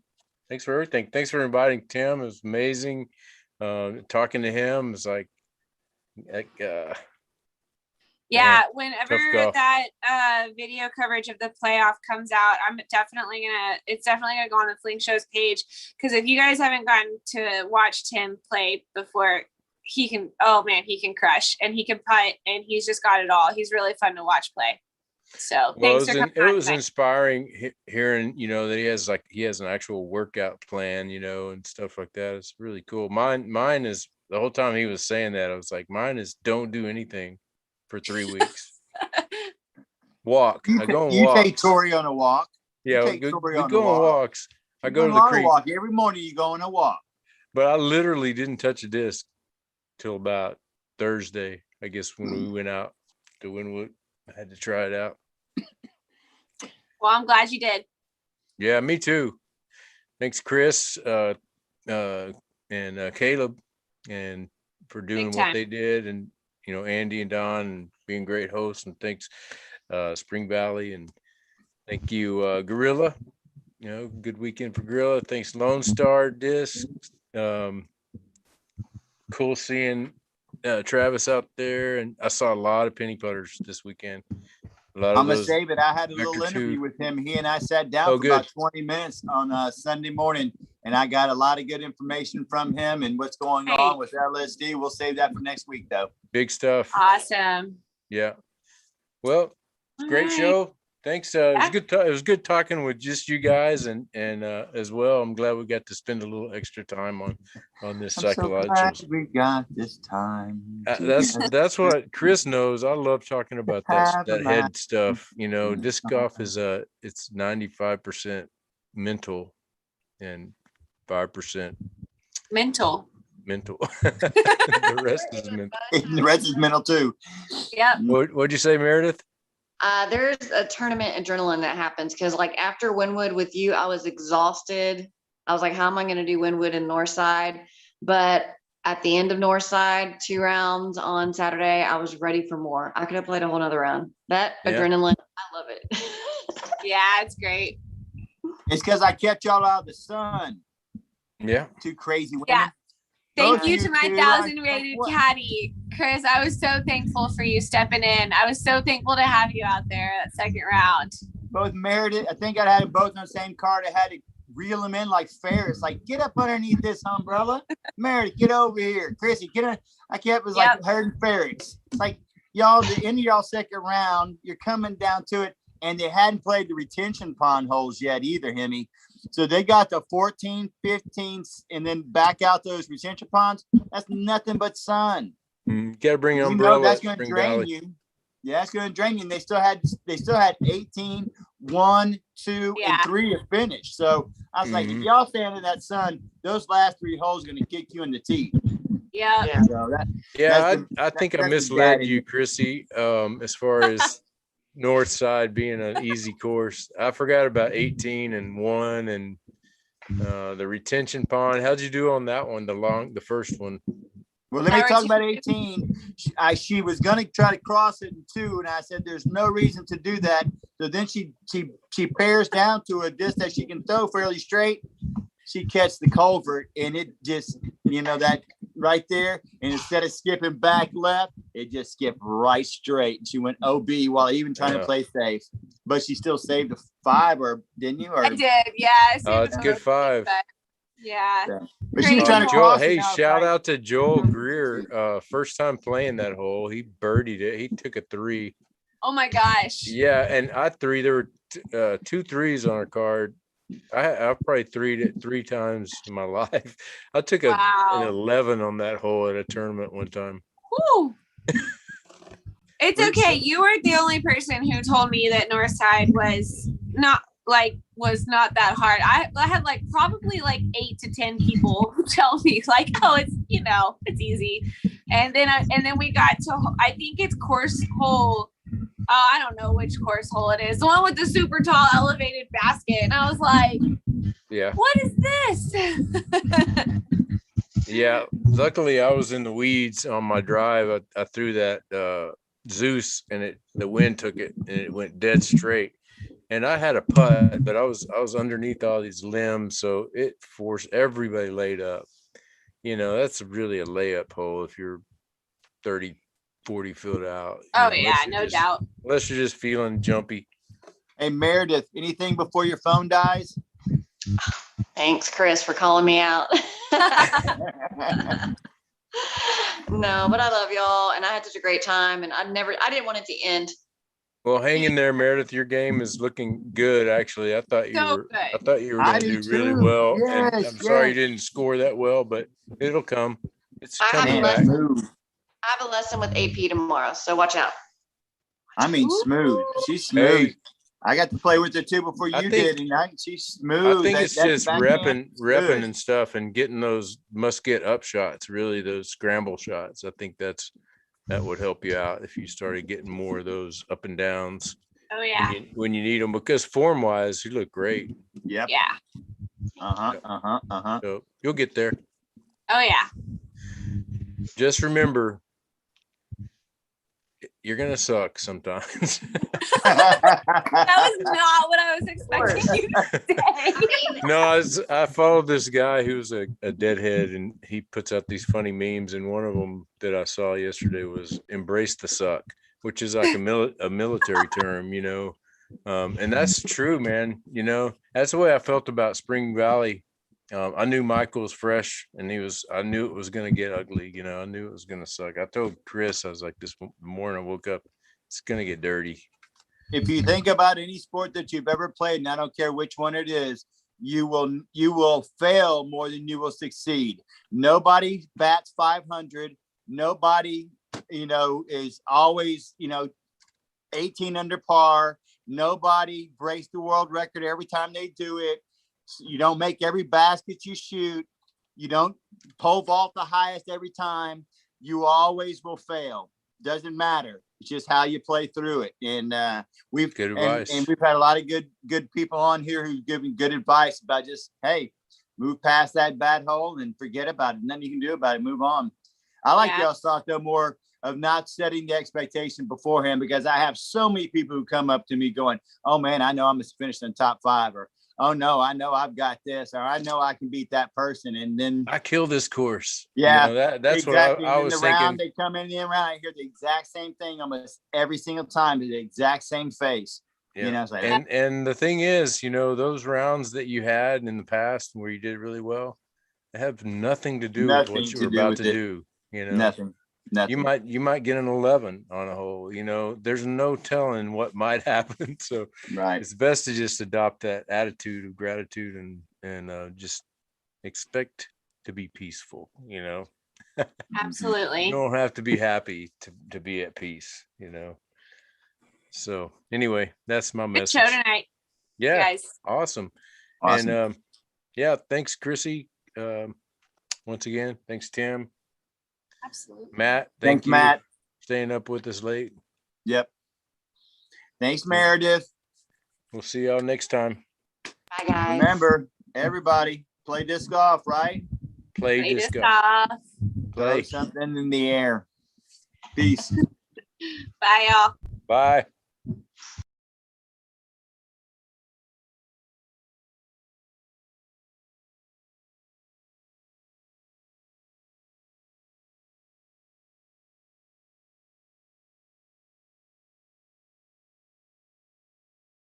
[SPEAKER 3] everything. Thanks for inviting Tim. It was amazing. Talking to him is like
[SPEAKER 4] Yeah,
[SPEAKER 3] Man,
[SPEAKER 4] whenever
[SPEAKER 3] tough golf.
[SPEAKER 4] that video coverage of the playoff comes out, it's definitely gonna go on the Fling Show's page. Because if you guys haven't gotten to watch Tim play before, he can crush and he can putt and he's just got it all. He's really fun to watch play. So
[SPEAKER 3] Well,
[SPEAKER 4] thanks for coming
[SPEAKER 3] it
[SPEAKER 4] on
[SPEAKER 3] was
[SPEAKER 4] tonight.
[SPEAKER 3] inspiring hearing, that he has an actual workout plan, and stuff like that. It's really cool. Mine is the whole time he was saying that, I was like, mine is don't do anything for 3 weeks. Walk. I go on
[SPEAKER 1] You take
[SPEAKER 3] walks.
[SPEAKER 1] Tori on a walk.
[SPEAKER 3] Yeah,
[SPEAKER 1] take
[SPEAKER 3] we
[SPEAKER 1] Tori
[SPEAKER 3] go
[SPEAKER 1] on a
[SPEAKER 3] on
[SPEAKER 1] walk.
[SPEAKER 3] walks. I
[SPEAKER 1] You
[SPEAKER 3] go to
[SPEAKER 1] on
[SPEAKER 3] the
[SPEAKER 1] a
[SPEAKER 3] creek,
[SPEAKER 1] walk every morning. You go on a walk.
[SPEAKER 3] but I literally didn't touch a disc till about Thursday, I guess, when we went out to Wynwood. I had to try it out.
[SPEAKER 4] Well, I'm glad you did.
[SPEAKER 3] Yeah, me too. Thanks, Chris, and Caleb, and for doing
[SPEAKER 4] Big
[SPEAKER 3] what
[SPEAKER 4] time.
[SPEAKER 3] they did, and Andy and Don, and being great hosts. And thanks, Spring Valley, and thank you, Gorilla. Good weekend for Gorilla. Thanks, Lone Star Discs. Cool seeing Travis out there, and I saw a lot of penny putters this weekend. A lot of
[SPEAKER 1] I'm gonna
[SPEAKER 3] those.
[SPEAKER 1] save it. I had a
[SPEAKER 3] Vector
[SPEAKER 1] little interview
[SPEAKER 3] 2.
[SPEAKER 1] with him. He and I sat down
[SPEAKER 3] Oh,
[SPEAKER 1] for about
[SPEAKER 3] good.
[SPEAKER 1] 20 minutes on Sunday morning, and I got a lot of good information from him and what's going
[SPEAKER 4] Hey.
[SPEAKER 1] on with LSD. We'll save that for next week, though.
[SPEAKER 3] Big stuff.
[SPEAKER 4] Awesome.
[SPEAKER 3] Yeah. Well, great
[SPEAKER 4] All right.
[SPEAKER 3] show. Thanks. It was good. It was good talking with just you guys, and as well. I'm glad we got to spend a little extra time on this
[SPEAKER 1] I'm so
[SPEAKER 3] psychological.
[SPEAKER 1] glad we got this time.
[SPEAKER 3] That's what Chris knows. I love talking about
[SPEAKER 1] Have a
[SPEAKER 3] that
[SPEAKER 1] nice-
[SPEAKER 3] head stuff. Disc golf is it's 95% mental and 5%
[SPEAKER 4] Mental.
[SPEAKER 3] mental. The rest is mental.
[SPEAKER 1] The rest is mental too.
[SPEAKER 4] Yep.
[SPEAKER 3] What'd you say, Meredith?
[SPEAKER 2] There's a tournament adrenaline that happens because like after Wynwood with you, I was exhausted. I was like, how am I going to do Wynwood and Northside? But at the end of Northside, 2 rounds on Saturday, I was ready for more. I could have played a whole nother round. That
[SPEAKER 3] Yeah.
[SPEAKER 2] adrenaline, I love it.
[SPEAKER 4] Yeah, it's great.
[SPEAKER 1] It's because I kept y'all out of the sun.
[SPEAKER 3] Yeah.
[SPEAKER 1] Too crazy women.
[SPEAKER 4] Yeah. Thank
[SPEAKER 1] Both
[SPEAKER 4] you
[SPEAKER 1] you
[SPEAKER 4] to my
[SPEAKER 1] two,
[SPEAKER 4] 1,000
[SPEAKER 1] I-
[SPEAKER 4] rated
[SPEAKER 1] what-
[SPEAKER 4] caddy, Chris. I was so thankful for you stepping in. I was so thankful to have you out there that second round.
[SPEAKER 1] Both Meredith, I think I had them both on the same card. I had to reel them in like Ferris. Like, get up underneath this umbrella. Meredith, get over here. Chrissy, get on. I kept was like herding ferrets. It's like y'all, the end of y'all second round, you're coming down to it, and they hadn't played the retention pond holes yet either, Hemi. So they got the 14, 15, and then back out those retention ponds. That's nothing but sun.
[SPEAKER 3] Got to bring an
[SPEAKER 1] You know
[SPEAKER 3] umbrella.
[SPEAKER 1] that's
[SPEAKER 3] at
[SPEAKER 1] going to
[SPEAKER 3] Spring
[SPEAKER 1] drain
[SPEAKER 3] Valley.
[SPEAKER 1] you. Yeah, that's going to drain you. And they still had 18, 1, 2,
[SPEAKER 4] Yeah.
[SPEAKER 1] and 3 to finish. So I was like, if
[SPEAKER 3] Mhm.
[SPEAKER 1] y'all stand in that sun, those last 3 holes are going to kick you in the teeth.
[SPEAKER 4] Yeah.
[SPEAKER 1] So that,
[SPEAKER 3] Yeah,
[SPEAKER 1] That's
[SPEAKER 3] I think I
[SPEAKER 1] that's the
[SPEAKER 3] misled
[SPEAKER 1] daddy.
[SPEAKER 3] you, Chrissy, as far as North Side being an easy course. I forgot about 18 and 1 and the retention pond. How'd you do on that one? The first one.
[SPEAKER 1] well, let me
[SPEAKER 4] Power
[SPEAKER 1] talk
[SPEAKER 4] to
[SPEAKER 1] about
[SPEAKER 4] you.
[SPEAKER 1] 18. She was going to try to cross it in 2, and I said, there's no reason to do that. So then she pairs down to a disc that she can throw fairly straight. She catches the culvert, and it just, that right there. And instead of skipping back left, it just skipped right straight. And she went OB while even trying to
[SPEAKER 3] Yeah.
[SPEAKER 1] play safe. But she still saved a 5, or didn't you? Or
[SPEAKER 4] I did. Yeah. I
[SPEAKER 3] Oh,
[SPEAKER 4] saved
[SPEAKER 3] it's
[SPEAKER 4] the
[SPEAKER 3] good
[SPEAKER 4] most,
[SPEAKER 3] 5.
[SPEAKER 4] but Yeah.
[SPEAKER 1] but she was
[SPEAKER 4] Great.
[SPEAKER 1] trying to
[SPEAKER 3] Joel,
[SPEAKER 1] cross.
[SPEAKER 3] hey,
[SPEAKER 1] it, and I was
[SPEAKER 3] shout
[SPEAKER 1] like,
[SPEAKER 3] out to Joel Greer. First time playing that hole. He birdied it. He took a 3.
[SPEAKER 4] Oh my gosh.
[SPEAKER 3] Yeah, and I 3. There were 2 3s on our card. I probably 3'd it 3 times in my life. I took an
[SPEAKER 4] Wow.
[SPEAKER 3] 11 on that hole at a tournament one time.
[SPEAKER 4] Whew. It's
[SPEAKER 3] We're
[SPEAKER 4] okay.
[SPEAKER 3] so-
[SPEAKER 4] You were the only person who told me that Northside was not that hard. I had probably 8 to 10 people tell me oh, it's easy. And then we got to, I think it's course hole. I don't know which course hole it is. The one with the super tall elevated basket. And I was like,
[SPEAKER 3] Yeah.
[SPEAKER 4] what is this?
[SPEAKER 3] Yeah, luckily I was in the weeds on my drive. I threw that Zeus, and the wind took it and it went dead straight. and I had a putt, but I was underneath all these limbs, so it forced everybody laid up. You know, that's really a layup hole if you're 30, 40 foot out. you
[SPEAKER 4] Oh
[SPEAKER 3] know,
[SPEAKER 4] yeah,
[SPEAKER 3] unless you're
[SPEAKER 4] no
[SPEAKER 3] just-
[SPEAKER 4] doubt.
[SPEAKER 3] Unless you're just feeling jumpy.
[SPEAKER 1] Hey, Meredith, anything before your phone dies?
[SPEAKER 2] Thanks, Chris, for calling me out. No, but I love y'all and I had such a great time and I didn't want it to end.
[SPEAKER 3] Well, hang in there, Meredith. Your game is looking good. Actually, I thought you
[SPEAKER 4] So
[SPEAKER 3] were.
[SPEAKER 4] good.
[SPEAKER 3] I thought you were
[SPEAKER 1] I
[SPEAKER 3] going to
[SPEAKER 1] do
[SPEAKER 3] do really
[SPEAKER 1] too.
[SPEAKER 3] well, and
[SPEAKER 1] Yes,
[SPEAKER 3] I'm sorry you
[SPEAKER 1] yes.
[SPEAKER 3] didn't score that well, but it'll come. It's
[SPEAKER 2] I have
[SPEAKER 3] coming
[SPEAKER 2] a
[SPEAKER 3] back.
[SPEAKER 2] lesson.
[SPEAKER 1] Smooth.
[SPEAKER 2] I have a lesson with AP tomorrow, so watch out.
[SPEAKER 1] I mean, smooth. She's smooth.
[SPEAKER 3] Hey,
[SPEAKER 1] I got to play with her too before
[SPEAKER 3] I
[SPEAKER 1] you
[SPEAKER 3] think-
[SPEAKER 1] did, and she's smooth.
[SPEAKER 3] I think
[SPEAKER 1] That-
[SPEAKER 3] it's
[SPEAKER 1] that
[SPEAKER 3] just
[SPEAKER 1] backhand is
[SPEAKER 3] repping
[SPEAKER 1] good.
[SPEAKER 3] and stuff, and getting those must get up shots. Really, those scramble shots. I think that would help you out if you started getting more of those up and downs
[SPEAKER 4] Oh yeah.
[SPEAKER 3] when you need them. Because form wise, you look great.
[SPEAKER 1] Yep.
[SPEAKER 4] Yeah.
[SPEAKER 3] So you'll get there.
[SPEAKER 4] Oh yeah.
[SPEAKER 3] Just remember, you're gonna suck sometimes.
[SPEAKER 4] That was not what I was expecting you to say.
[SPEAKER 3] No, I followed this guy who's a deadhead, and he puts out these funny memes. And one of them that I saw yesterday was "embrace the suck," which is like a military term, you know. And that's true, man. You know, that's the way I felt about Spring Valley. I knew Michael was fresh, and I knew it was gonna get ugly. You know, I knew it was gonna suck. I told Chris, I was like, this morning I woke up, it's gonna get dirty.
[SPEAKER 1] If you think about any sport that you've ever played, and I don't care which one it is, you will fail more than you will succeed. Nobody bats 500. Nobody, is always, 18 under par. Nobody breaks the world record every time they do it. You don't make every basket you shoot. You don't pole vault the highest every time. You always will fail. Doesn't matter. It's just how you play through it. And we've
[SPEAKER 3] Good advice.
[SPEAKER 1] and we've had a lot of good people on here who've given good advice about just, hey, move past that bad hole and forget about it. Nothing you can do about it. Move on. I like
[SPEAKER 4] Yeah.
[SPEAKER 1] y'all's thought though more of not setting the expectation beforehand, because I have so many people who come up to me going, oh man, I know I'm gonna finish in top 5, or oh no, I know I've got this, or I know I can beat that person. And then
[SPEAKER 3] I kill this course.
[SPEAKER 1] Yeah,
[SPEAKER 3] You know, that's
[SPEAKER 1] exactly.
[SPEAKER 3] what I
[SPEAKER 1] And
[SPEAKER 3] was
[SPEAKER 1] in the round,
[SPEAKER 3] thinking.
[SPEAKER 1] they come in the round, I hear the exact same thing almost every single time, the exact same face.
[SPEAKER 3] Yeah.
[SPEAKER 1] It's like,
[SPEAKER 3] And the thing is, those rounds that you had in the past where you did really well, they have nothing to do with
[SPEAKER 1] Nothing
[SPEAKER 3] what you
[SPEAKER 1] to
[SPEAKER 3] were
[SPEAKER 1] do
[SPEAKER 3] about
[SPEAKER 1] with
[SPEAKER 3] to
[SPEAKER 1] it.
[SPEAKER 3] do.
[SPEAKER 1] nothing.
[SPEAKER 3] You might get an 11 on a hole. There's no telling what might happen. So
[SPEAKER 1] Right.
[SPEAKER 3] it's best to just adopt that attitude of gratitude and just expect to be peaceful. You
[SPEAKER 4] Absolutely.
[SPEAKER 3] don't have to be happy to be at peace. So anyway, that's my
[SPEAKER 4] Good
[SPEAKER 3] message.
[SPEAKER 4] show tonight, you
[SPEAKER 3] Yeah,
[SPEAKER 4] guys.
[SPEAKER 3] awesome.
[SPEAKER 1] Awesome.
[SPEAKER 3] And yeah, thanks, Chrissy. Once again, thanks, Tim,
[SPEAKER 4] Absolutely.
[SPEAKER 3] Matt.
[SPEAKER 1] Thanks,
[SPEAKER 3] Thank you
[SPEAKER 1] Matt.
[SPEAKER 3] for staying up with us late.
[SPEAKER 1] Yep. Thanks, Meredith.
[SPEAKER 3] We'll see y'all next time.
[SPEAKER 2] Bye, guys.
[SPEAKER 1] Remember, everybody play disc golf, right?
[SPEAKER 3] Play
[SPEAKER 4] Play
[SPEAKER 3] disco.
[SPEAKER 4] this off.
[SPEAKER 1] Throw
[SPEAKER 3] Play.
[SPEAKER 1] something in the air. Peace.
[SPEAKER 4] Bye, y'all.
[SPEAKER 3] Bye.